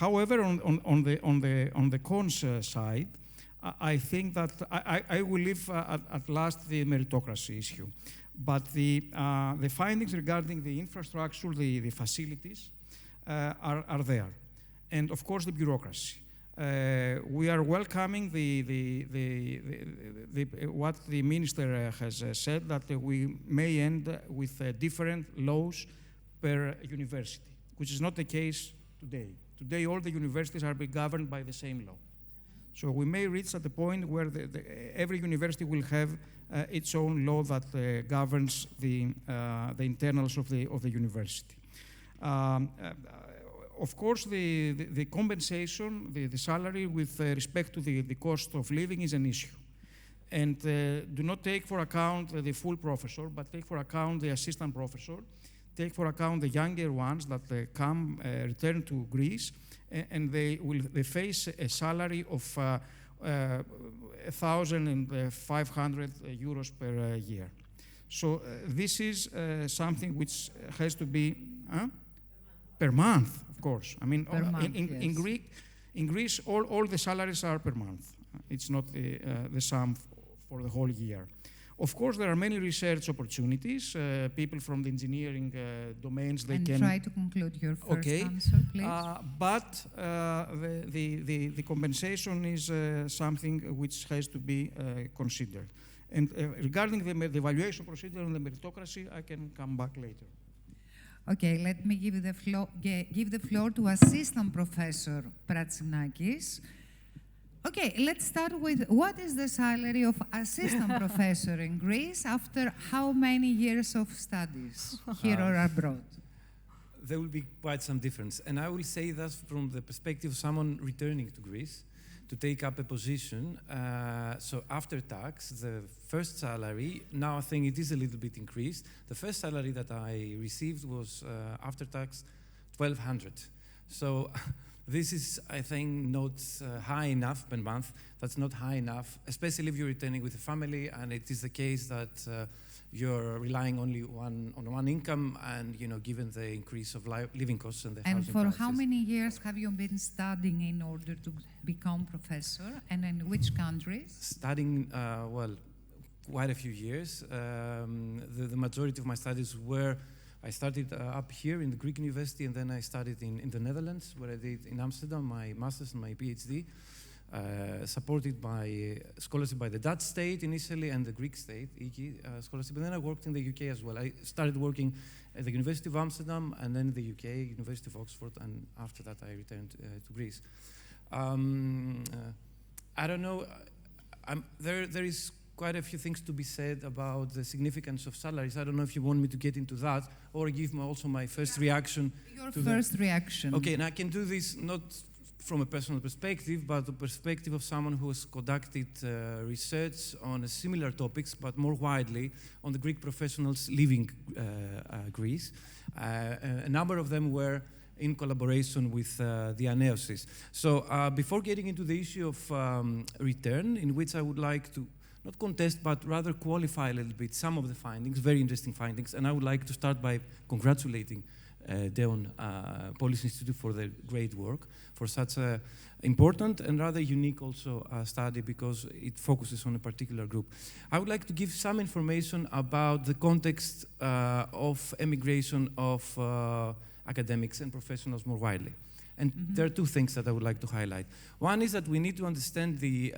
However, on the cons side, I think that I will leave at last the meritocracy issue. But the findings regarding the infrastructure, the facilities, are there. And of course, the bureaucracy. We are welcoming what the minister has said, that we may end with different laws per university, which is not the case today. Today, all the universities are being governed by the same law. So we may reach at the point where every university will have its own law that governs the internals of the university. Of course, the compensation, the salary with respect to the cost of living is an issue. And do not take for account the full professor, but take for account the assistant professor, take for account the younger ones that return to Greece, and they face a salary of 1,500 euros per year. So this is something which has to be per month, of course. I mean, in Greece, all the salaries are per month. It's not the sum for the whole year. Of course, there are many research opportunities. People from the engineering domains, they can... try to conclude your first answer, please. But the compensation is something which has to be considered. And regarding the evaluation procedure and the meritocracy, I can come back later. Okay, let me give the floor to Assistant Professor Pratsinakis. Okay, let's start with what is the salary of assistant professor in Greece after how many years of studies here or abroad? There will be quite some difference. And I will say that from the perspective of someone returning to Greece to take up a position. So after tax, the first salary, now I think it is a little bit increased. The first salary that I received was after tax 1,200. So this is, I think, not high enough per month. That's not high enough, especially if you're returning with a family and it is the case that you're relying only on one income and, given the increase of living costs and the housing prices. And for how many years have you been studying in order to become professor, and in which countries? Studying, well, quite a few years. The majority of my studies were I started up here in the Greek University, and then I studied in the Netherlands, where I did in Amsterdam my master's and my PhD, supported by scholarship by the Dutch state initially and the Greek state, scholarship. And then I worked in the UK as well. I started working at the University of Amsterdam and then the UK, University of Oxford, and after that I returned to Greece. I don't know, there is quite a few things to be said about the significance of salaries. I don't know if you want me to get into that or give also my first reaction. Your first reaction. Okay, and I can do this not from a personal perspective, but the perspective of someone who has conducted research on similar topics, but more widely on the Greek professionals leaving Greece. A number of them were in collaboration with the Aneosis. So before getting into the issue of return, in which I would like to not contest, but rather qualify a little bit some of the findings, very interesting findings. And I would like to start by congratulating Deon Policy Institute for their great work, for such an important and rather unique also study, because it focuses on a particular group. I would like to give some information about the context of emigration of academics and professionals more widely. And there are two things that I would like to highlight. One is that we need to understand the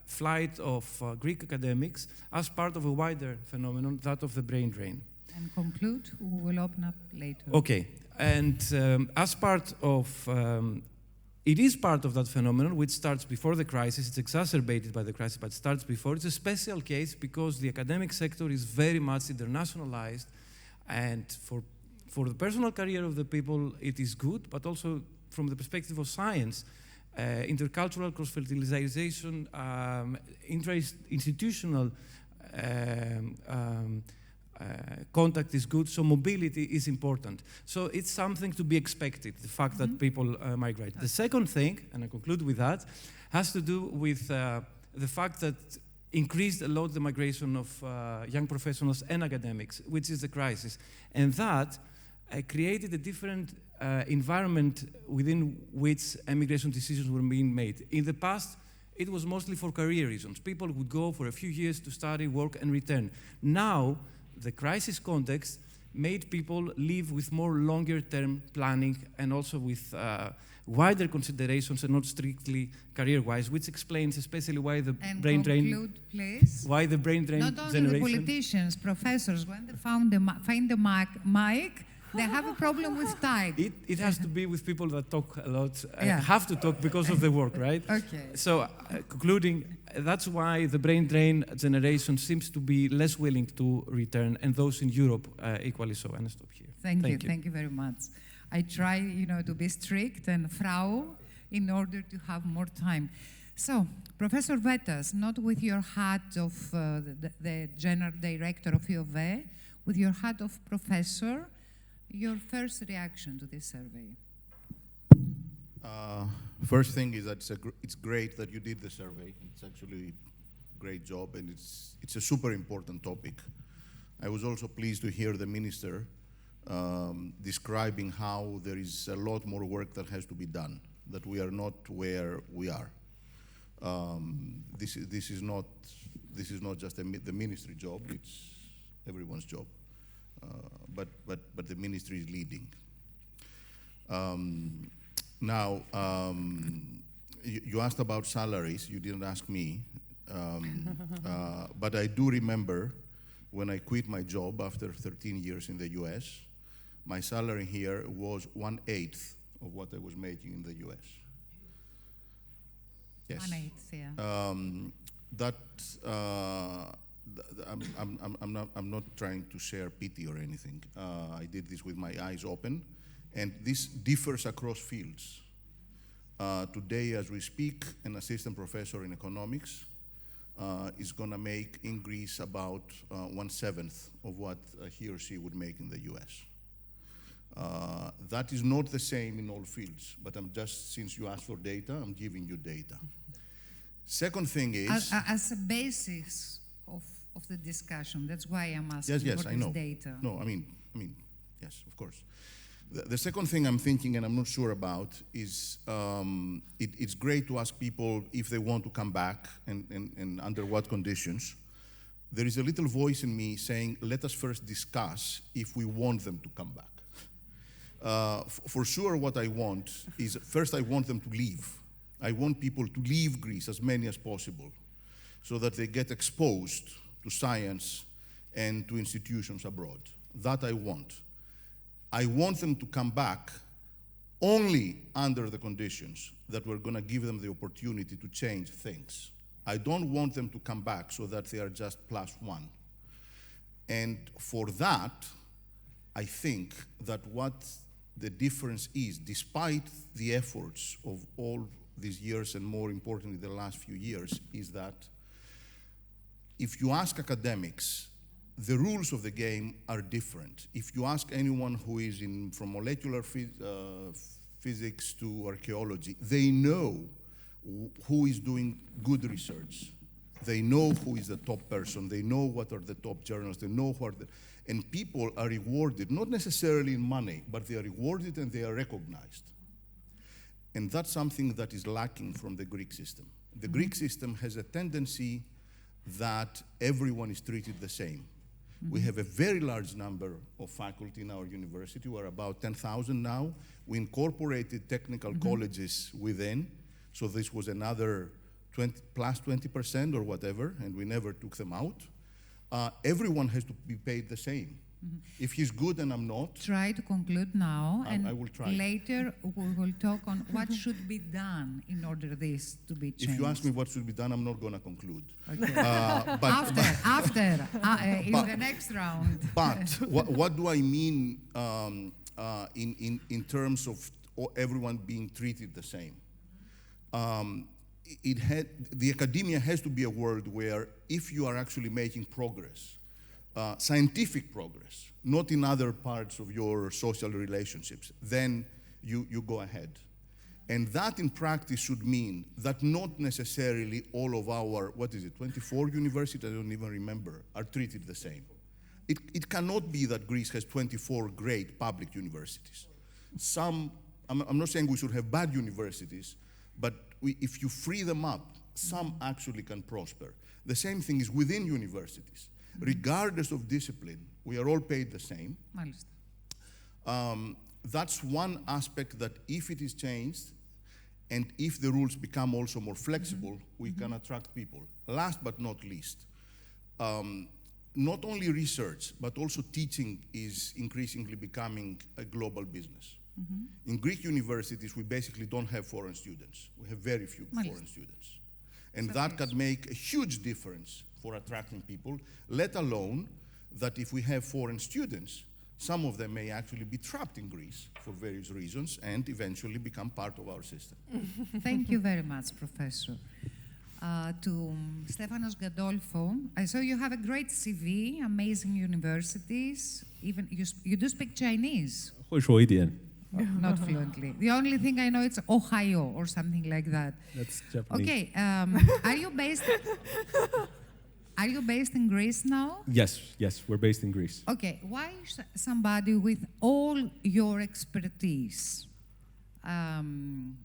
flight of Greek academics as part of a wider phenomenon, that of the brain drain. And conclude, we will open up later. Okay, and as part of, it is part of that phenomenon which starts before the crisis. It's exacerbated by the crisis, but starts before. It's a special case because the academic sector is very much internationalized, and for the personal career of the people, it is good, but also from the perspective of science, intercultural cross-fertilization, inter-institutional contact is good, so mobility is important. So it's something to be expected, the fact that people migrate. The second thing, and I conclude with that, has to do with the fact that increased a lot the migration of young professionals and academics, which is the crisis. And that created a different environment within which emigration decisions were being made. In the past, it was mostly for career reasons. People would go for a few years to study, work, and return. Now, the crisis context made people live with more longer-term planning and also with wider considerations and not strictly career-wise, which explains especially why the brain drain. Please. Why the brain drain not only generation. The politicians, professors, when they find the mic, they have a problem with time. It has to be with people that talk a lot, have to talk because of the work, right? Okay. So, concluding, that's why the brain drain generation seems to be less willing to return, and those in Europe equally so. And I stop here. Thank you very much. I try, to be strict and Frau in order to have more time. So, Professor Vettas, not with your hat of the General Director of U of A, with your hat of professor, your first reaction to this survey? First thing is that it's great that you did the survey. It's actually a great job, and it's a super important topic. I was also pleased to hear the minister describing how there is a lot more work that has to be done, that we are not where we are. This is not just the ministry job, it's everyone's job. But the ministry is leading. Now, you asked about salaries. You didn't ask me. But I do remember when I quit my job after 13 years in the US, my salary here was 1/8 of what I was making in the US. Yes. 1/8, yeah. I'm not trying to share pity or anything. I did this with my eyes open, and this differs across fields. Today, as we speak, an assistant professor in economics is going to make in Greece about 1/7 of what he or she would make in the US. That is not the same in all fields, but since you asked for data, I'm giving you data. Second thing is... As a basis of the discussion, that's why I'm asking yes, I know. Data. No, I mean, yes, of course. The second thing I'm thinking, and I'm not sure about, is it's great to ask people if they want to come back and under what conditions. There is a little voice in me saying, let us first discuss if we want them to come back. For sure, what I want is, first I want them to leave. I want people to leave Greece, as many as possible, so that they get exposed to science and to institutions abroad. That I want. I want them to come back only under the conditions that we're going to give them the opportunity to change things. I don't want them to come back so that they are just +1. And for that, I think that what the difference is, despite the efforts of all these years, and more importantly the last few years, is that if you ask academics, the rules of the game are different. If you ask anyone who is from molecular physics to archaeology, they know who is doing good research. They know who is the top person. They know what are the top journals. They know and people are rewarded, not necessarily in money, but they are rewarded and they are recognized. And that's something that is lacking from the Greek system. The Greek system has a tendency that everyone is treated the same. We have a very large number of faculty in our university. We're about 10,000 now. We incorporated technical colleges within, so this was another plus 20% or whatever, and we never took them out. Everyone has to be paid the same. If he's good and I'm not... Try to conclude now, and I will try. Later we will talk on what should be done in order this to be changed. If you ask me what should be done, I'm not going to conclude. Okay. After, in the next round. But what do I mean in terms of everyone being treated the same? The academia has to be a world where if you are actually making progress, scientific progress, not in other parts of your social relationships, then you go ahead. And that in practice should mean that not necessarily all of our, 24 universities, I don't even remember, are treated the same. It cannot be that Greece has 24 great public universities. I'm not saying we should have bad universities, but if you free them up, some actually can prosper. The same thing is within universities. Regardless of discipline, we are all paid the same. That's one aspect that if it is changed, and if the rules become also more flexible, we can attract people. Last but not least, not only research, but also teaching is increasingly becoming a global business. In Greek universities, we basically don't have foreign students. We have very few foreign students. And that can make a huge difference for attracting people, let alone that if we have foreign students, some of them may actually be trapped in Greece for various reasons and eventually become part of our system. Thank you very much, Professor. to Stefanos Gandolfo. I saw you have a great CV, amazing universities. Even you do speak Chinese. 会说一点. Not fluently. The only thing I know is Ohio or something like that. That's Japanese. Okay, are you based in Greece now? Yes, we're based in Greece. Okay, why somebody with all your expertise, unless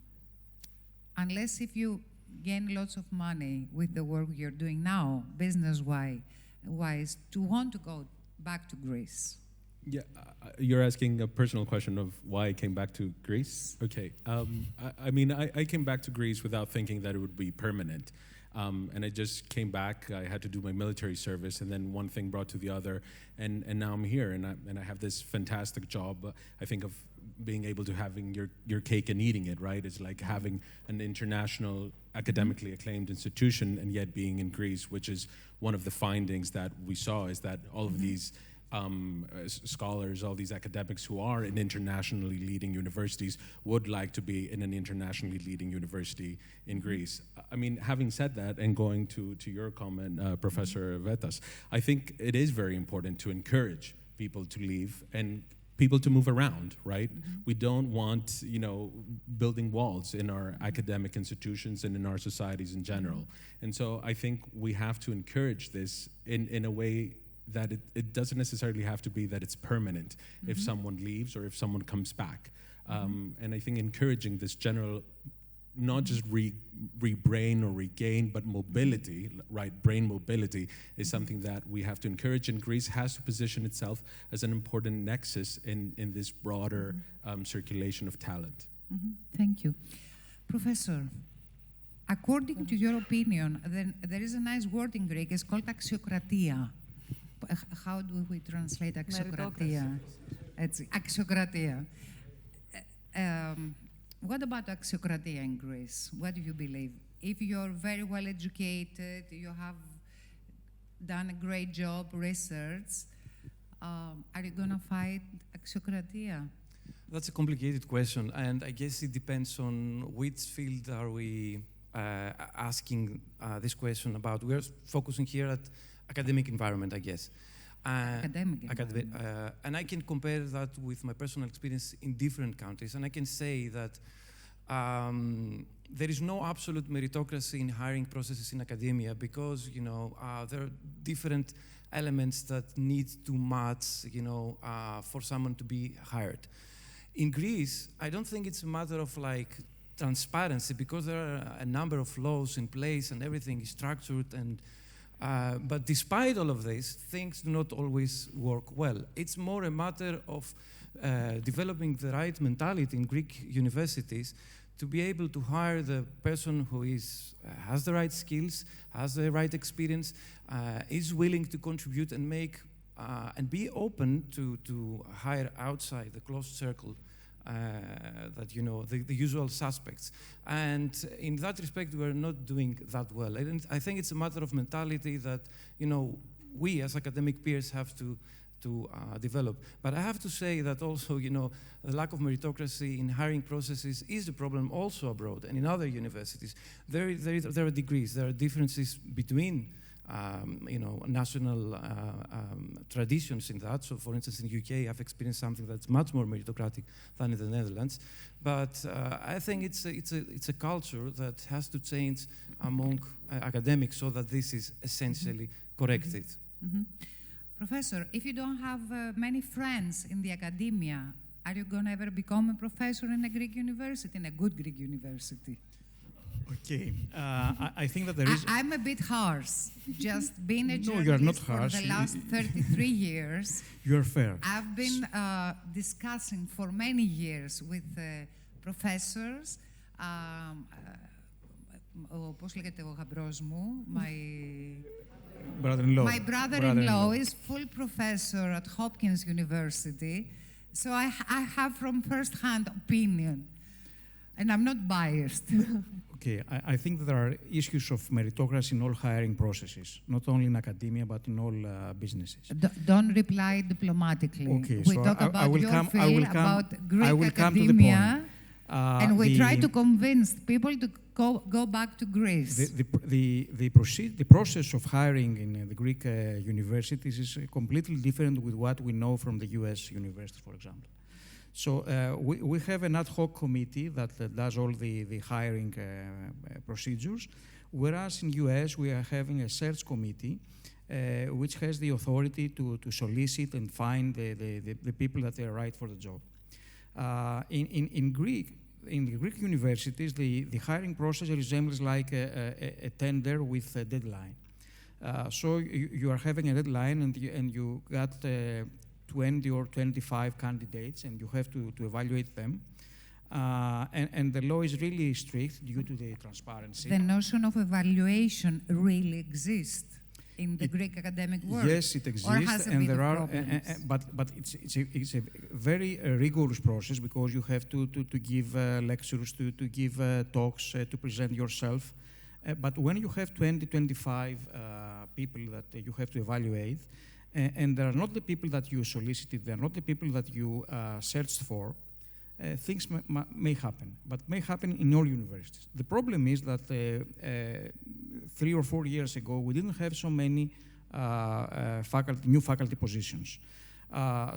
if you gain lots of money with the work you're doing now, business-wise, to want to go back to Greece? Yeah, you're asking a personal question of why I came back to Greece? Okay, I mean, I came back to Greece without thinking that it would be permanent. And I just came back, I had to do my military service, and then one thing brought to the other, and now I'm here, and I have this fantastic job. I think of being able to having your cake and eating it, right? It's like having an international, academically acclaimed institution, and yet being in Greece, which is one of the findings that we saw, is that all of these scholars, all these academics who are in internationally leading universities would like to be in an internationally leading university in Greece. I mean, having said that, and going to your comment, Professor Vetas, I think it is very important to encourage people to leave and people to move around, right? We don't want, building walls in our academic institutions and in our societies in general. And so I think we have to encourage this in a way that it doesn't necessarily have to be that it's permanent if someone leaves or if someone comes back. And I think encouraging this general, not just rebrain or regain, but mobility, right? Brain mobility is something that we have to encourage, and Greece has to position itself as an important nexus in this broader circulation of talent. Thank you. Professor, according to your opinion, there is a nice word in Greek, it's called axiokratia. How do we translate axiokratia? It's axiokratia. What about axiokratia in Greece? What do you believe? If you're very well educated, you have done a great job, research, are you going to fight axiokratia? That's a complicated question, and I guess it depends on which field are we asking this question about. We're focusing here at academic environment, I guess. Academic environment. And I can compare that with my personal experience in different countries, and I can say that there is no absolute meritocracy in hiring processes in academia because, there are different elements that need to match, for someone to be hired. In Greece, I don't think it's a matter of transparency because there are a number of laws in place and everything is structured and but despite all of this, things do not always work well. It's more a matter of developing the right mentality in Greek universities to be able to hire the person who has the right skills, has the right experience, is willing to contribute and make and be open to hire outside the closed circle. That the usual suspects, and in that respect, we are not doing that well. I think it's a matter of mentality that we as academic peers have to develop. But I have to say that also the lack of meritocracy in hiring processes is a problem also abroad and in other universities. There are degrees, there are differences between national traditions in that. So, for instance, in the UK, I've experienced something that's much more meritocratic than in the Netherlands. But I think it's a culture that has to change among academics so that this is essentially corrected. Professor, if you don't have many friends in the academia, are you going to ever become a professor in a Greek university, in a good Greek university? Okay, I think that there is... I'm a bit harsh. Just being a No, you're not journalist harsh. for the last 33 years. You're fair. I've been discussing for many years with professors. Πώς λέγεται ο γαμπρός μου, brother-in-law. My brother-in-law is full professor at Hopkins University, so I have from first-hand opinion, and I'm not biased. Okay, I think that there are issues of meritocracy in all hiring processes, not only in academia, but in all businesses. Don't reply diplomatically. Okay, we so talk about your field, about Greek I will academia. come to the point. And we try to convince people to go back to Greece. The process of hiring in the Greek universities is completely different with what we know from the US universities, for example. So we have an ad hoc committee that does all the hiring procedures, whereas in US we are having a search committee which has the authority to solicit and find the people that are right for the job. In the Greek universities, the hiring process resembles like a tender with a deadline. So you are having a deadline, and you got 20 or 25 candidates, and you have to evaluate them. And the law is really strict due to the transparency. The notion of evaluation really exists in the Greek academic world. Yes, it exists, and there are, but it's a very rigorous process, because you have to give lectures, to give talks, to present yourself. But when you have 20, 25 people that you have to evaluate, and they are not the people that you solicited, they are not the people that you searched for, things may happen, but may happen in all universities. The problem is that 3 or 4 years ago, we didn't have so many new faculty positions.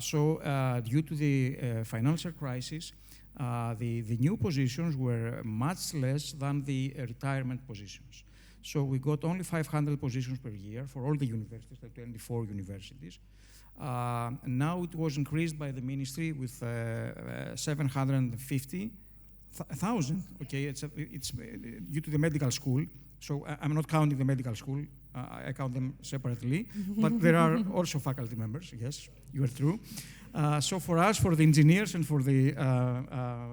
So due to the financial crisis, the new positions were much less than the retirement positions. So we got only 500 positions per year for all the universities, the 24 universities. Now it was increased by the ministry with 750,000. Okay, it's due to the medical school. So I'm not counting the medical school. I count them separately. But there are also faculty members. Yes, you are true. So for us, for the engineers and for the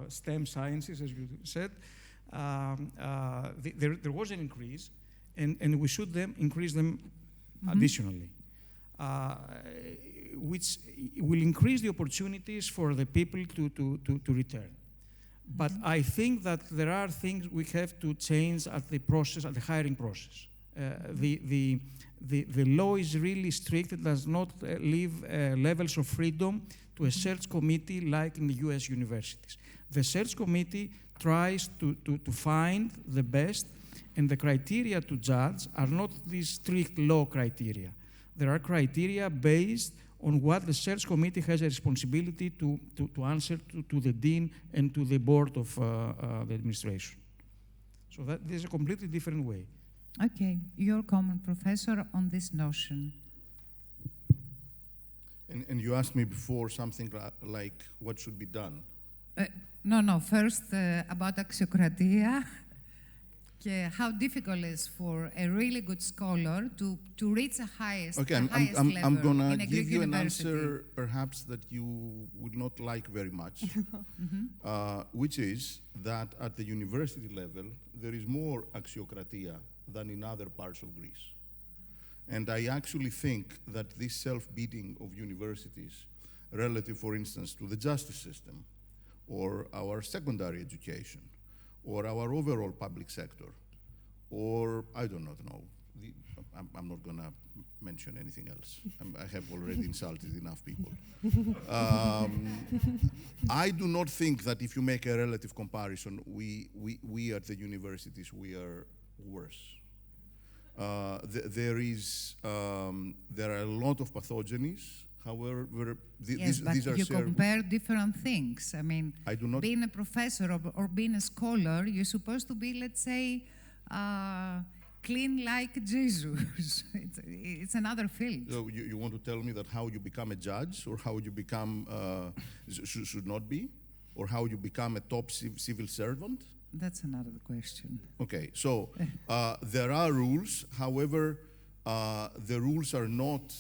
STEM sciences, as you said, there was an increase, and we should increase them additionally. Which will increase the opportunities for the people to return. But I think that there are things we have to change at the process, at the hiring process. The law is really strict. It does not leave levels of freedom to a search committee like in the US universities. The search committee tries to find the best, and the criteria to judge are not these strict law criteria. There are criteria based on what the search committee has a responsibility to answer to the dean and to the board of the administration. So that is a completely different way. Okay, your comment, Professor, on this notion. And you asked me before something like what should be done. No, first about axiokratia. How difficult it is for a really good scholar to reach the highest level. I'm going to give you an answer perhaps that you would not like very much, which is that at the university level, there is more axiokratia than in other parts of Greece. And I actually think that this self-beating of universities relative, for instance, to the justice system, or our secondary education, or our overall public sector, or I do not know. I'm not going to mention anything else. I have already insulted enough people. I do not think that if you make a relative comparison, we at the universities, we are worse. There are a lot of pathogenies. However, these are you compare different things. I mean, being a professor or being a scholar, you're supposed to be, let's say, clean like Jesus. It's another field. So you want to tell me that how you become a judge, or how you become, should not be, or how you become a top civil servant? That's another question. Okay, so there are rules. However, the rules are not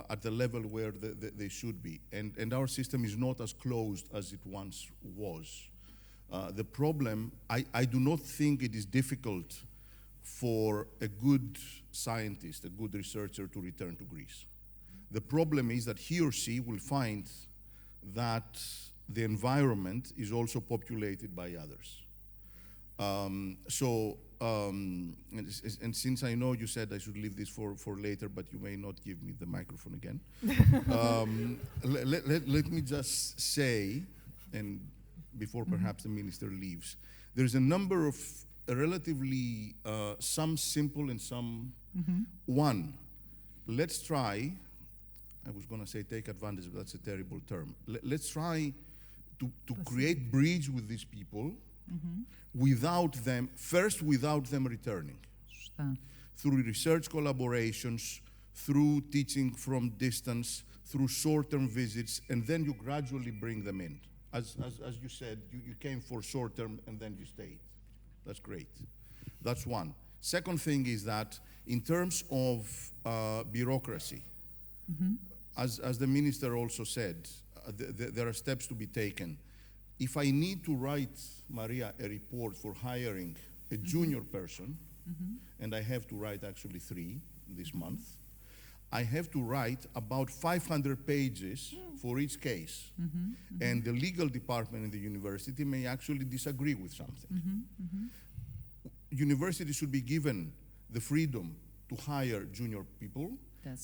at the level where they should be. And our system is not as closed as it once was. The problem, I do not think it is difficult for a good scientist, a good researcher to return to Greece. The problem is that he or she will find that the environment is also populated by others. And since I know you said I should leave this for later, but you may not give me the microphone again, let me just say, and before perhaps the minister leaves. There's a number of relatively, some simple and some, one, let's try, I was gonna say take advantage, but that's a terrible term. Let's try to create bridge with these people without them returning. Through research collaborations, through teaching from distance, through short-term visits, and then you gradually bring them in. As you said, you came for short-term and then you stayed. That's great. That's one. Second thing is that in terms of bureaucracy, as the minister also said, there are steps to be taken. If I need to write, Maria, a report for hiring a junior person, and I have to write actually 3 this month, I have to write about 500 pages for each case. And the legal department in the university may actually disagree with something. Universities should be given the freedom to hire junior people.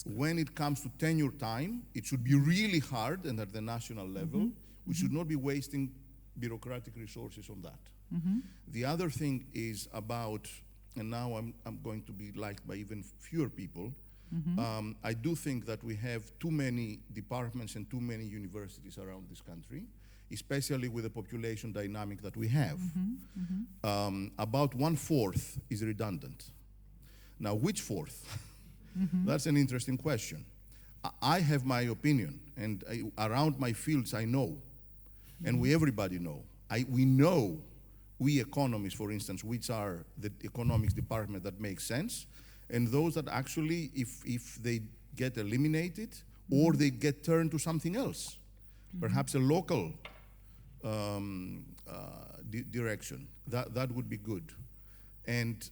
When it comes to tenure time, it should be really hard, and at the national level, we should not be wasting bureaucratic resources on that. The other thing is about, and now I'm going to be liked by even fewer people, I do think that we have too many departments and too many universities around this country, especially with the population dynamic that we have. About 1/4 is redundant. Now, which fourth? That's an interesting question. I have my opinion, and around my fields I know, and everybody know. We know, we economists, for instance, which are the economics department that makes sense, and those that actually, if they get eliminated, or they get turned to something else, perhaps a local direction, that would be good. And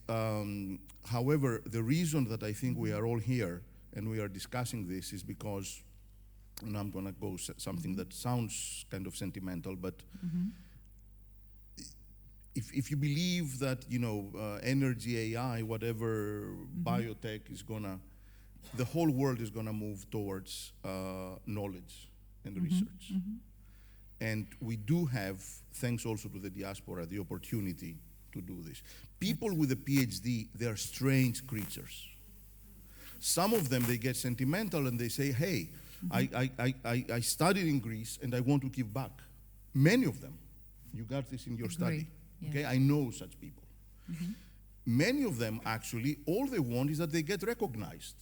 however, the reason that I think we are all here and we are discussing this is because, and I'm gonna go something that sounds kind of sentimental, but if you believe that, energy, AI, whatever, biotech is gonna, the whole world is gonna move towards knowledge and research. And we do have, thanks also to the diaspora, the opportunity to do this. People with a PhD, they are strange creatures. Some of them, they get sentimental and they say, hey, I studied in Greece and I want to give back. Many of them, you got this in your study. Yeah. Okay, I know such people. Many of them, actually, all they want is that they get recognized.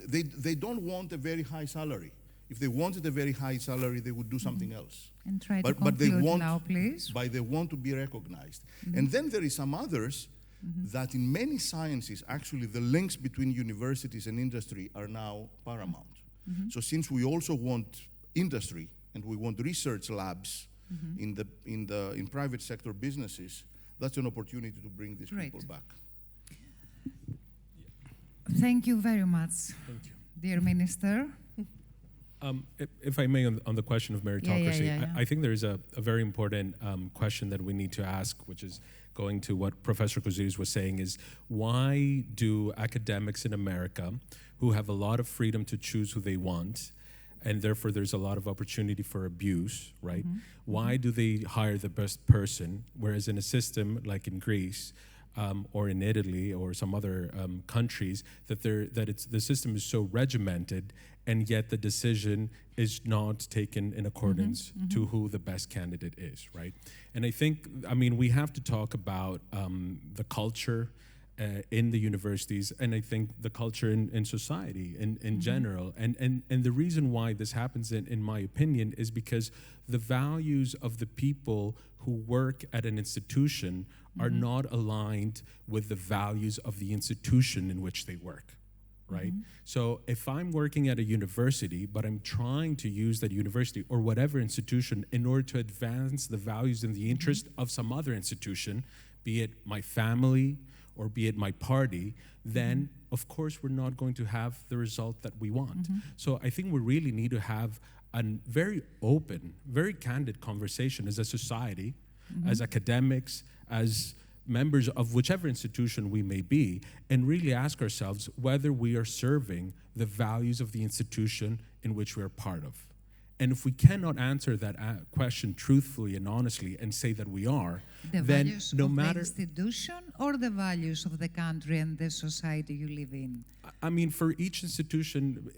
They don't want a very high salary. If they wanted a very high salary, they would do something else. And try to conclude now, please. But they want to be recognized. And then there is some others that in many sciences, actually the links between universities and industry are now paramount. So since we also want industry and we want research labs in private sector businesses, that's an opportunity to bring these people back. Thank you very much, dear Minister. If I may, on the question of meritocracy, I think there is a very important question that we need to ask, which is going to what Professor Goulandris was saying, is why do academics in America, who have a lot of freedom to choose who they want, and therefore there's a lot of opportunity for abuse, right? Why do they hire the best person, whereas in a system like in Greece, or in Italy or some other countries, the system is so regimented, and yet the decision is not taken in accordance to who the best candidate is, right? And I think, we have to talk about the culture in the universities, and I think the culture in society in general. And the reason why this happens, in my opinion, is because the values of the people who work at an institution are not aligned with the values of the institution in which they work, right? So if I'm working at a university, but I'm trying to use that university or whatever institution in order to advance the values and the interest of some other institution, be it my family or be it my party, then of course we're not going to have the result that we want. So I think we really need to have a very open, very candid conversation as a society, as academics, as members of whichever institution we may be, and really ask ourselves whether we are serving the values of the institution in which we are part of. And if we cannot answer that question truthfully and honestly and say that we are, the then values no of matter... the institution or the values of the country and the society you live in? I mean, for each institution,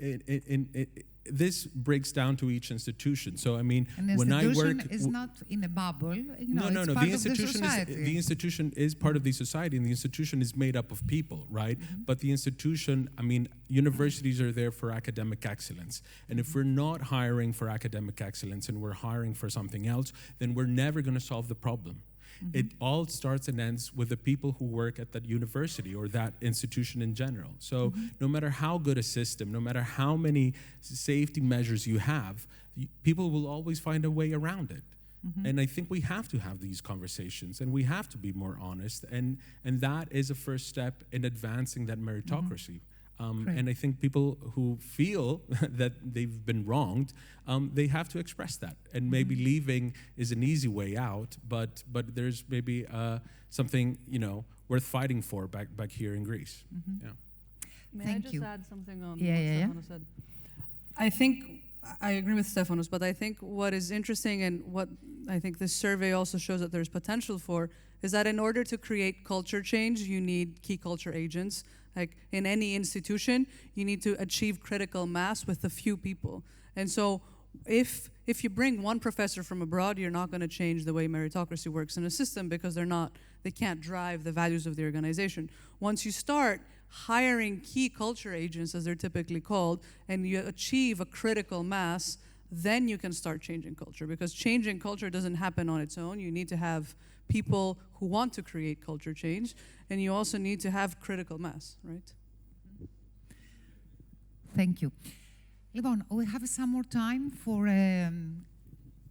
this breaks down to each institution. So, I mean, an when I work... institution is not in a bubble. No. It's part of the society. The institution is part of the society, and the institution is made up of people, right? But the institution, I mean, universities are there for academic excellence. And if we're not hiring for academic excellence and we're hiring for something else, then we're never going to solve the problem. It all starts and ends with the people who work at that university or that institution in general. So no matter how good a system, no matter how many safety measures you have, people will always find a way around it. And I think we have to have these conversations, and we have to be more honest, and that is a first step in advancing that meritocracy. And I think people who feel that they've been wronged, they have to express that. And maybe leaving is an easy way out, but there's maybe something, you know, worth fighting for back here in Greece. Yeah. May Thank I you. just add something on what Yeah. Stefanos said? I think I agree with Stefanos, but I think what is interesting and what I think this survey also shows that there's potential for is that in order to create culture change, you need key culture agents. Like in any institution, you need to achieve critical mass with a few people. And so if you bring one professor from abroad, you're not going to change the way meritocracy works in a system because they can't drive the values of the organization. Once you start hiring key culture agents, as they're typically called, and you achieve a critical mass, then you can start changing culture, because changing culture doesn't happen on its own. You need to have people who want to create culture change, and you also need to have critical mass, right? Thank you. Levon, we have some more time for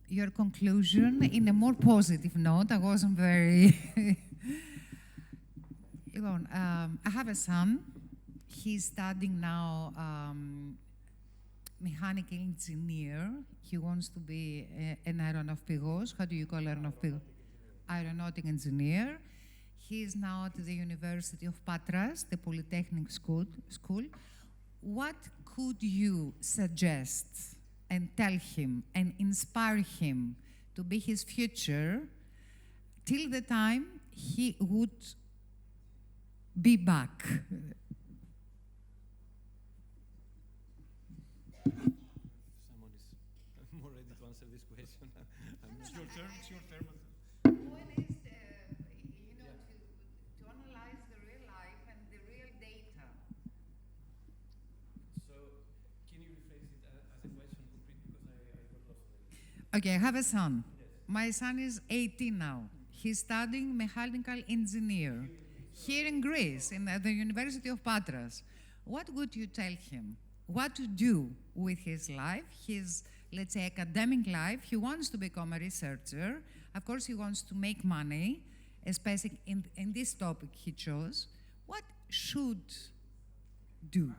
your conclusion in a more positive note. I wasn't very... Levon, I have a son. He's studying now mechanical engineer. He wants to be an aeronaupigos. How do you call aeronaupigos? Aeronautic engineer. He is now at the University of Patras, the Polytechnic School. What could you suggest and tell him and inspire him to be his future till the time he would be back? Someone is more ready to answer this question. It's your turn. It's your turn. One is to analyze the real life and the real data. So, can you rephrase it as a question because I got lost? Okay, I have a son. Yes. My son is 18 now. He's studying mechanical engineer here in Greece, at the University of Patras. What would you tell him? What to do with his life, his, let's say, academic life? He wants to become a researcher. Of course, he wants to make money, especially in this topic he chose. What should do?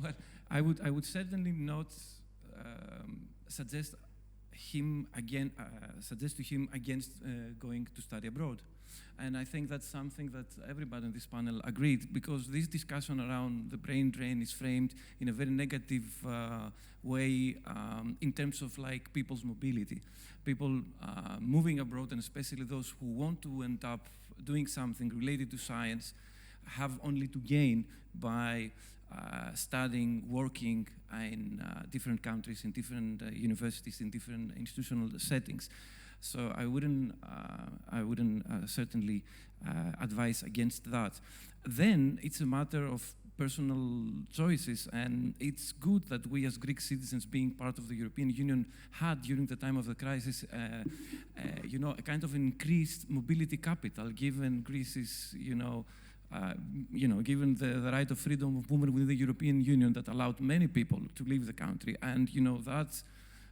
Well, I would certainly not suggest to him against going to study abroad. And I think that's something that everybody on this panel agreed, because this discussion around the brain drain is framed in a very negative way in terms of like people's mobility. People moving abroad, and especially those who want to end up doing something related to science, have only to gain by studying, working in different countries, in different universities, in different institutional settings. So I wouldn't certainly advise against that. Then it's a matter of personal choices, and it's good that we as Greek citizens, being part of the European Union, had during the time of the crisis, a kind of increased mobility capital, given Greece's, given the right of freedom of movement within the European Union that allowed many people to leave the country, and that,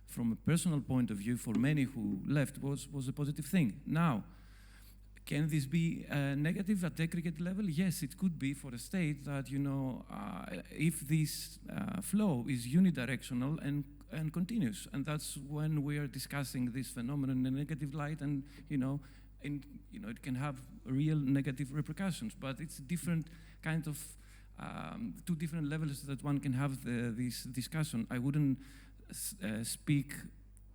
from a personal point of view, for many who left, was a positive thing. Now, can this be negative at aggregate level? Yes, it could be for a state that, if this flow is unidirectional and continuous. And that's when we are discussing this phenomenon in a negative light, and, it can have real negative repercussions. But it's a different kind of two different levels that one can have this discussion. I wouldn't speak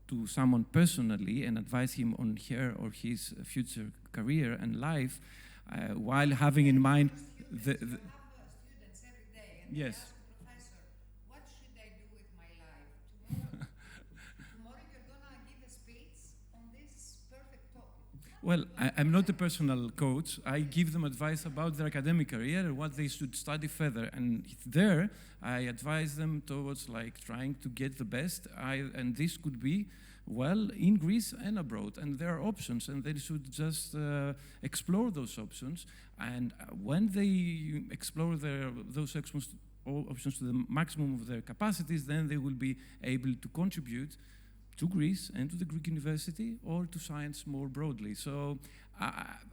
to someone personally and advise him on her or his future career and life while having in mind the students every day and yes. they ask the professor, what should I do with my life? Tomorrow you're going to give a speech on this perfect topic. Well, I'm not a personal coach. I give them advice about their academic career and what they should study further. And there, I advise them towards like trying to get the best. And this could be, well, in Greece and abroad. And there are options, and they should just explore those options. And when they explore those options to the maximum of their capacities, then they will be able to contribute to Greece and to the Greek university or to science more broadly. So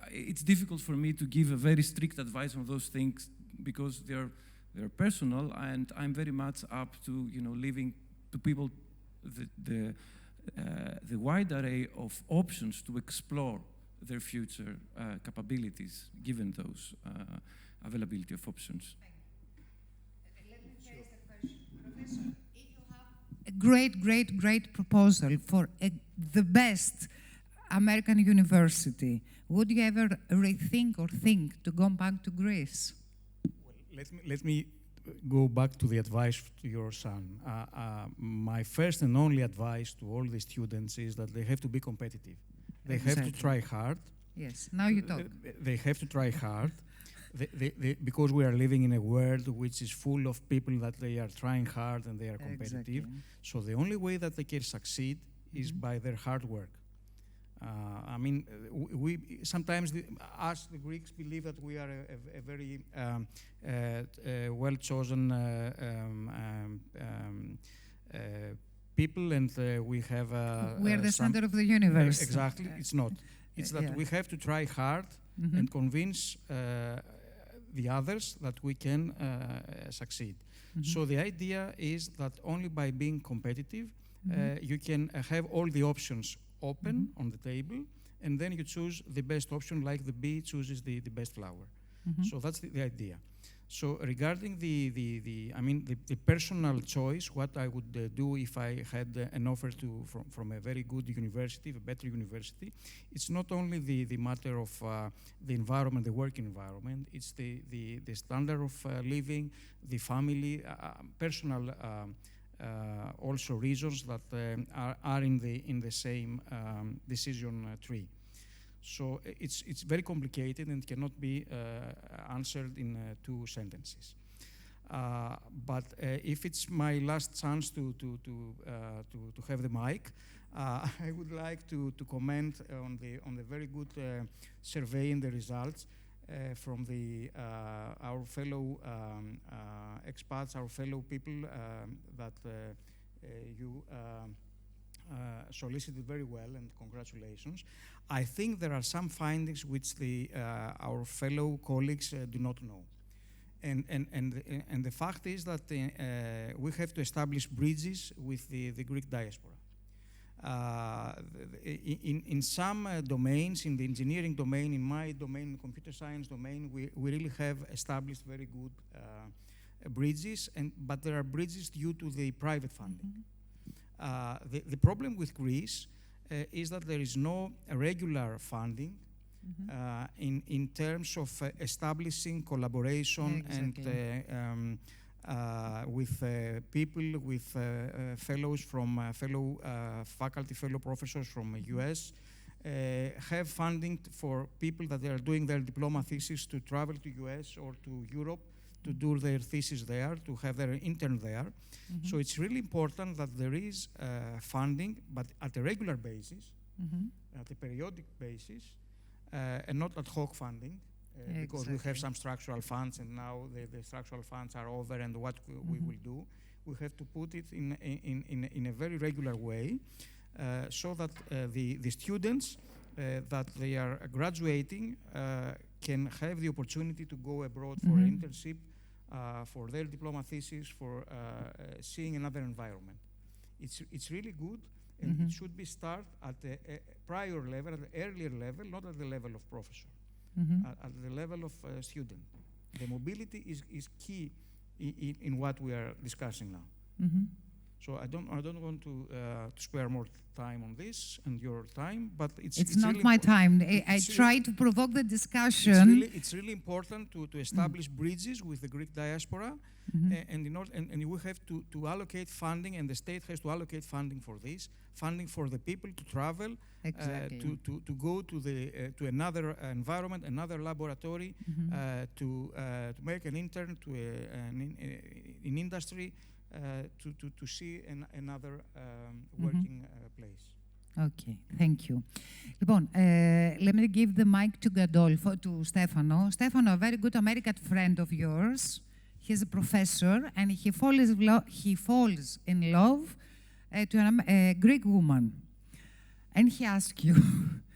it's difficult for me to give a very strict advice on those things because they're personal, and I'm very much up to leaving to people the wide array of options to explore their future capabilities given those availability of options. Let me phrase the question. Professor, if you have a great proposal for the best American university, would you ever rethink or think to go back to Greece? Well, let me go back to the advice to your son. My first and only advice to all the students is that they have to be competitive. They have to try hard. Yes, now you talk. They have to try hard. Because we are living in a world which is full of people that they are trying hard and they are competitive. Exactly. So the only way that they can succeed is by their hard work. I mean, we sometimes us, the Greeks, believe that we are a very well-chosen people, and we have. We are the center of the universe. Exactly, it's not. It's that we have to try hard and convince the others that we can succeed. So the idea is that only by being competitive, you can have all the options open on the table, and then you choose the best option, like the bee chooses the best flower. So that's the idea. So regarding the personal choice, what I would do if I had an offer from a very good university, a better university, it's not only the matter of the environment, the work environment, it's the standard of living, the family, personal also reasons that are in the same decision tree. So it's very complicated and cannot be answered in 2 sentences. But if it's my last chance to have the mic, I would like to comment on the very good survey and the results from our fellow expats, our fellow people that you solicited very well, and congratulations. I think there are some findings which our fellow colleagues do not know. And the fact is that we have to establish bridges with the Greek diaspora. In some domains, in the engineering domain, in my domain, computer science domain, we really have established very good bridges, but there are bridges due to the private funding. The problem with Greece is that there is no regular funding in terms of establishing collaboration and with people, with fellows from fellow faculty, fellow professors from the US, have funding for people that they are doing their diploma thesis to travel to US or to Europe to do their thesis there, to have their intern there. So it's really important that there is funding, but at a regular basis, at a periodic basis, and not ad hoc funding, because we have some structural funds, and now the structural funds are over, and what we will do, we have to put it in a very regular way, so that the students that they are graduating can have the opportunity to go abroad for an internship, for their diploma thesis, for seeing another environment. It's really good, and it should be started at a prior level, at the earlier level, not at the level of professor, at the level of student. The mobility is key in what we are discussing now. Mm-hmm. So I don't want to spare more time on this and your time, but it's not really my time. I try to provoke the discussion. It's really important to establish bridges with the Greek diaspora, and we have to allocate funding, and the state has to allocate funding for this, funding for the people to travel, Exactly. to go to another environment, another laboratory, to make an intern to in industry. To see another working place. Okay, thank you. Λοιπόν, let me give the mic to Gadolfo, to Stefano. Stefano, a very good American friend of yours. He's a professor, and he falls in love to a Greek woman. And he asks you,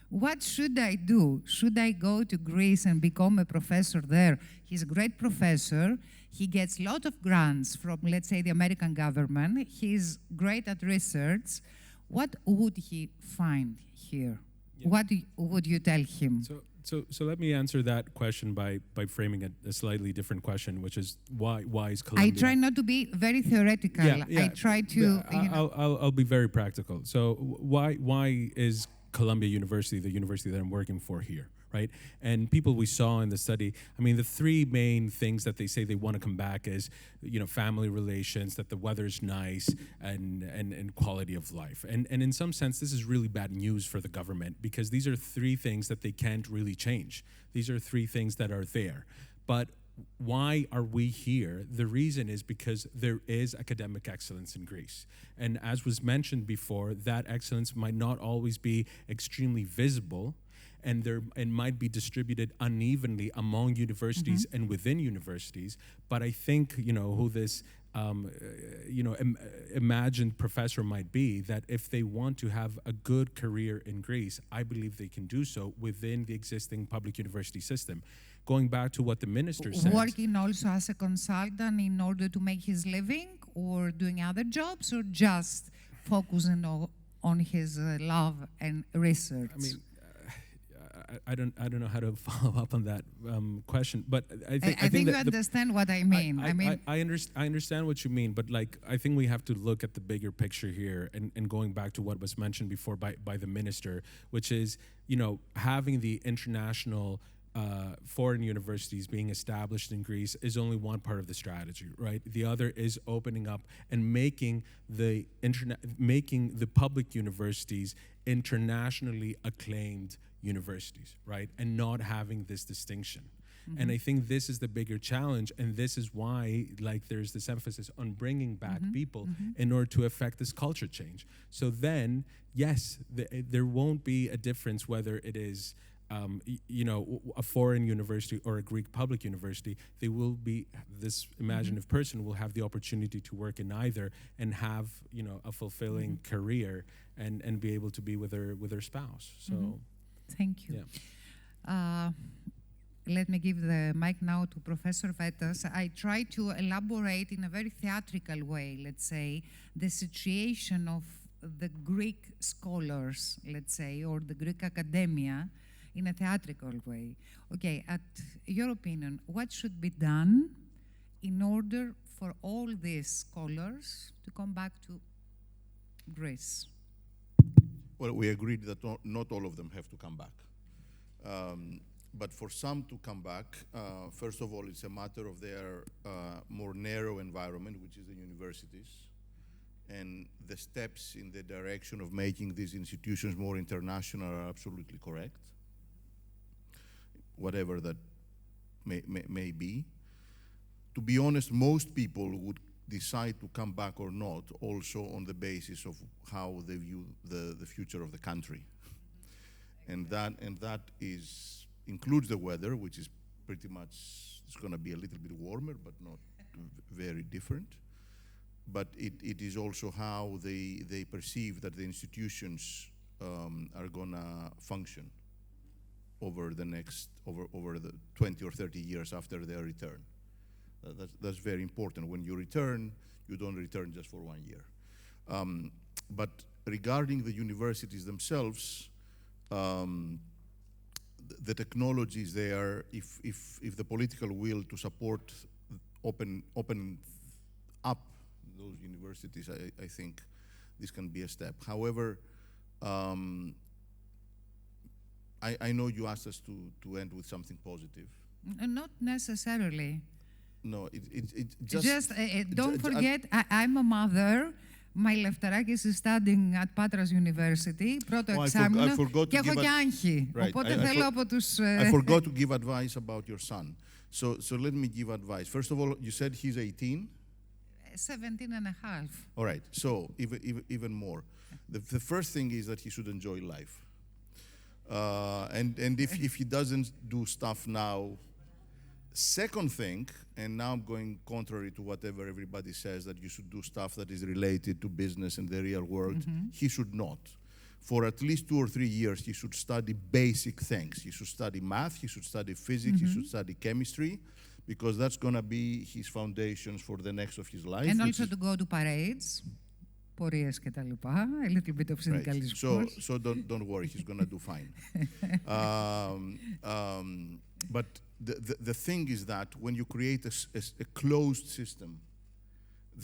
what should I do? Should I go to Greece and become a professor there? He's a great professor. He gets a lot of grants from, let's say, the American government. He's great at research. What would he find here? Yeah. What would you tell him? So let me answer that question by framing a slightly different question, which is why is Columbia? I try not to be very theoretical. Yeah. I try to. I'll be very practical. So why is Columbia University the university that I'm working for here? Right? And people we saw in the study, I mean, the three main things that they say they want to come back is, family relations, that the weather's nice, and quality of life. And in some sense, this is really bad news for the government, because these are three things that they can't really change. These are three things that are there. But why are we here? The reason is because there is academic excellence in Greece. And as was mentioned before, that excellence might not always be extremely visible, and it might be distributed unevenly among universities and within universities. But I think, who this imagined professor might be, that if they want to have a good career in Greece, I believe they can do so within the existing public university system. Going back to what the minister said. Working also as a consultant in order to make his living, or doing other jobs, or just focusing on his love and research? I mean, I don't know how to follow up on that question, but I think you understand what I mean. I understand what you mean, but I think we have to look at the bigger picture here, and going back to what was mentioned before by the minister, which is having the international foreign universities being established in Greece is only one part of the strategy, right? The other is opening up and making the public universities internationally acclaimed universities, right? And not having this distinction. And I think this is the bigger challenge, and this is why there's this emphasis on bringing back people in order to affect this culture change. So then, yes, there won't be a difference whether it is a foreign university or a Greek public university. They will be, this imaginative person will have the opportunity to work in either and have, a fulfilling career and be able to be with their spouse. So, thank you. Yeah. Let me give the mic now to Professor Vetas. I try to elaborate in a very theatrical way, let's say, the situation of the Greek scholars, let's say, or the Greek academia, in a theatrical way. Okay, at your opinion, what should be done in order for all these scholars to come back to Greece? Well, we agreed that not all of them have to come back. But for some to come back, first of all, it's a matter of their more narrow environment, which is the universities. And the steps in the direction of making these institutions more international are absolutely correct, whatever that may be. To be honest, most people would decide to come back or not also on the basis of how they view the future of the country. And that includes the weather, which is pretty much, it's going to be a little bit warmer, but not very different. But it is also how they perceive that the institutions are going to function over the 20 or 30 years after their return. That's very important. When you return, you don't return just for 1 year. But regarding the universities themselves, the technology is there. If the political will to support open up those universities, I think this can be a step. However, I know you asked us to end with something positive. Not necessarily. No, it don't forget, I'm a mother. My Laskaris is studying at Patras University, πρώτο εξάμηνο, και έχω και άγχη. Οπότε θέλω από τους... I forgot to give advice about your son. So let me give advice. First of all, you said he's 18? 17 and a half. All right, so even more. The first thing is that he should enjoy life. And if he doesn't do stuff now, second thing, and now I'm going contrary to whatever everybody says, that you should do stuff that is related to business and the real world, he should not. For at least 2 or 3 years, he should study basic things. He should study math, he should study physics, he should study chemistry, because that's going to be his foundations for the next of his life. And also to go to parades, πορείες και τα λοιπά, a little bit of syndicalism. Right. So don't worry, he's going to do fine. But the thing is that when you create a closed system,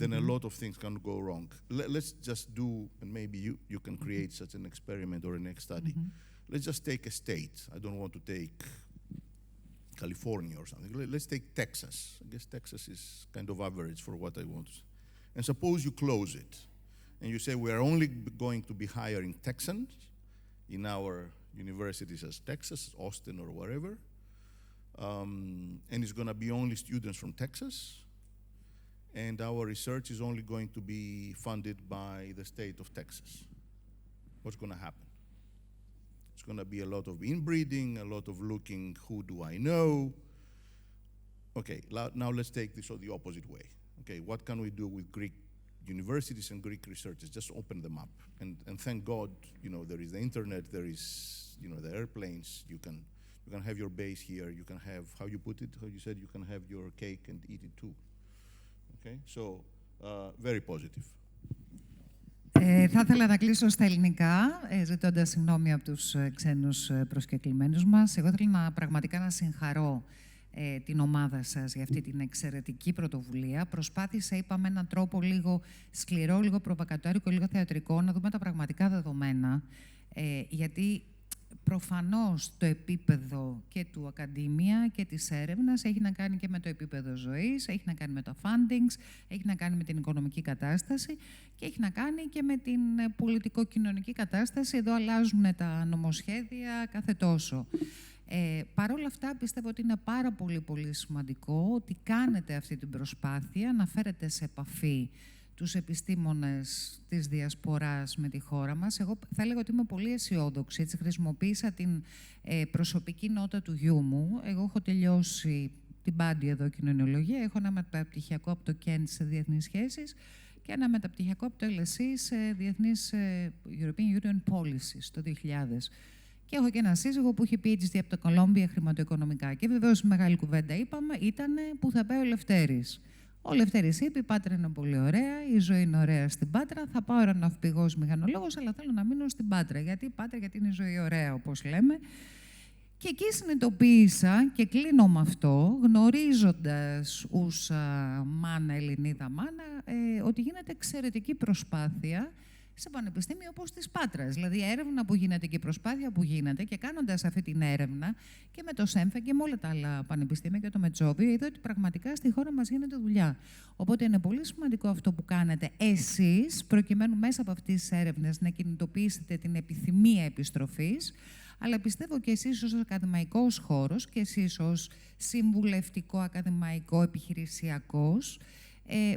then a lot of things can go wrong. Let's just do, and maybe you can create such an experiment or a next study. Let's just take a state. I don't want to take California or something. Let's take Texas. I guess Texas is kind of average for what I want to say. And suppose you close it, and you say we are only going to be hiring Texans in our universities as Texas, Austin, or wherever, and it's going to be only students from Texas, and our research is only going to be funded by the state of Texas. What's going to happen? It's going to be a lot of inbreeding, a lot of looking, who do I know? Okay, now let's take this the opposite way. Okay, what can we do with Greek universities and Greek researchers? Just open them up. And thank God, there is the internet, there is, the airplanes, you can have your base here, you can have, how you said, you can have your cake and eat it too. Okay, so very positive. Θα ήθελα να κλείσω στα ελληνικά, ζητώντας συγγνώμη από τους ξένους προσκεκλημένους μας. Εγώ θέλω πραγματικά να συγχαρώ την ομάδα σας για αυτή την εξαιρετική πρωτοβουλία. Προσπάθησα, είπαμε, έναν τρόπο λίγο σκληρό, λίγο προβοκατόρικο, λίγο θεατρικό, να δούμε τα πραγματικά δεδομένα, γιατί προφανώς το επίπεδο και του ακαδημία και της έρευνας έχει να κάνει και με το επίπεδο ζωής, έχει να κάνει με τα fundings, έχει να κάνει με την οικονομική κατάσταση και έχει να κάνει και με την πολιτικο-κοινωνική κατάσταση. Εδώ αλλάζουν τα νομοσχέδια κάθε τόσο. Παρ' όλα αυτά, πιστεύω ότι είναι πάρα πολύ σημαντικό ότι κάνετε αυτή την προσπάθεια να φέρετε σε επαφή τους επιστήμονες της Διασποράς με τη χώρα μας. Εγώ θα έλεγα ότι είμαι πολύ αισιόδοξη. Έτσι, χρησιμοποίησα την προσωπική νότα του γιού μου. Εγώ έχω τελειώσει την Πάντη εδώ κοινωνιολογία. Έχω ένα μεταπτυχιακό από το Κέντ σε διεθνείς σχέσεις και ένα μεταπτυχιακό από το LSE σε διεθνείς European Union Policy το 2000. Και έχω και ένα σύζυγο που έχει PhD από το Κολόμπια χρηματοοικονομικά. Και βεβαίως η μεγάλη κουβέντα ήταν που θα πάει ο Λευτέρης. Ο Λευτέρης είπε: η Πάτρα είναι πολύ ωραία, η ζωή είναι ωραία στην Πάτρα. Θα πάω αεροναυπηγός μηχανολόγος, αλλά θέλω να μείνω στην Πάτρα. Γιατί η Πάτρα, γιατί είναι η ζωή ωραία, όπως λέμε. Και εκεί συνειδητοποίησα και κλείνω με αυτό, γνωρίζοντας μάνα, Ελληνίδα μάνα, ότι γίνεται εξαιρετική προσπάθεια σε πανεπιστήμιο όπως της Πάτρας. Δηλαδή, έρευνα που γίνεται και προσπάθεια που γίνεται, και κάνοντας αυτή την έρευνα και με το ΣΕΜΦΕ και με όλα τα άλλα πανεπιστήμια και το Μετσόβιο, είδα ότι πραγματικά στη χώρα μας γίνεται δουλειά. Οπότε είναι πολύ σημαντικό αυτό που κάνετε εσείς, προκειμένου μέσα από αυτές τις έρευνες να κινητοποιήσετε την επιθυμία επιστροφής, αλλά πιστεύω και εσείς ως ακαδημαϊκός χώρος και εσείς ως συμβουλευτικό, ακαδημαϊκό, επιχειρησιακός,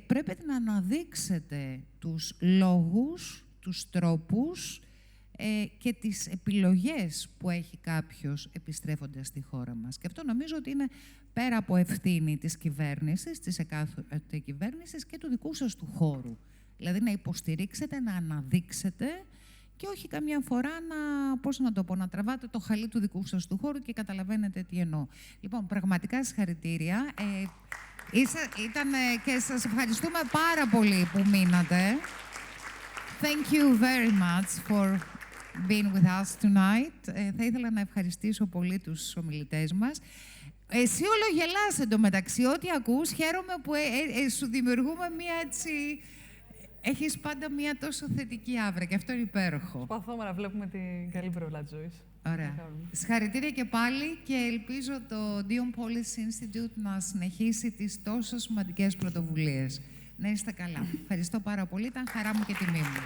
πρέπει να αναδείξετε τους λόγους, τους τρόπους και τις επιλογές που έχει κάποιος επιστρέφοντας στη χώρα μας. Και αυτό νομίζω ότι είναι πέρα από ευθύνη της κυβέρνησης, της εκάστοτε κυβέρνησης και του δικού σας του χώρου. Δηλαδή να υποστηρίξετε, να αναδείξετε και όχι καμιά φορά να τραβάτε το χαλί του δικού σας του χώρου, και καταλαβαίνετε τι εννοώ. Λοιπόν, πραγματικά συγχαρητήρια. Και σας ευχαριστούμε πάρα πολύ που μείνατε. Thank you very much for being with us tonight. Θα ήθελα να ευχαριστήσω πολύ τους ομιλητές μας. Εσύ όλο γελάς εντωμεταξύ, ό,τι ακούς, χαίρομαι που σου δημιουργούμε μία έτσι... Έχεις πάντα μία τόσο θετική άβρα και αυτό είναι υπέροχο. Προσπαθούμε να βλέπουμε την καλή πλευρά της ζωής. Ωραία. Συγχαρητήρια και πάλι και ελπίζω το Deon Policy Institute να συνεχίσει τις τόσο σημαντικές πρωτοβουλίες. Να είστε καλά. Ευχαριστώ πάρα πολύ. Ήταν χαρά μου και τιμή μου.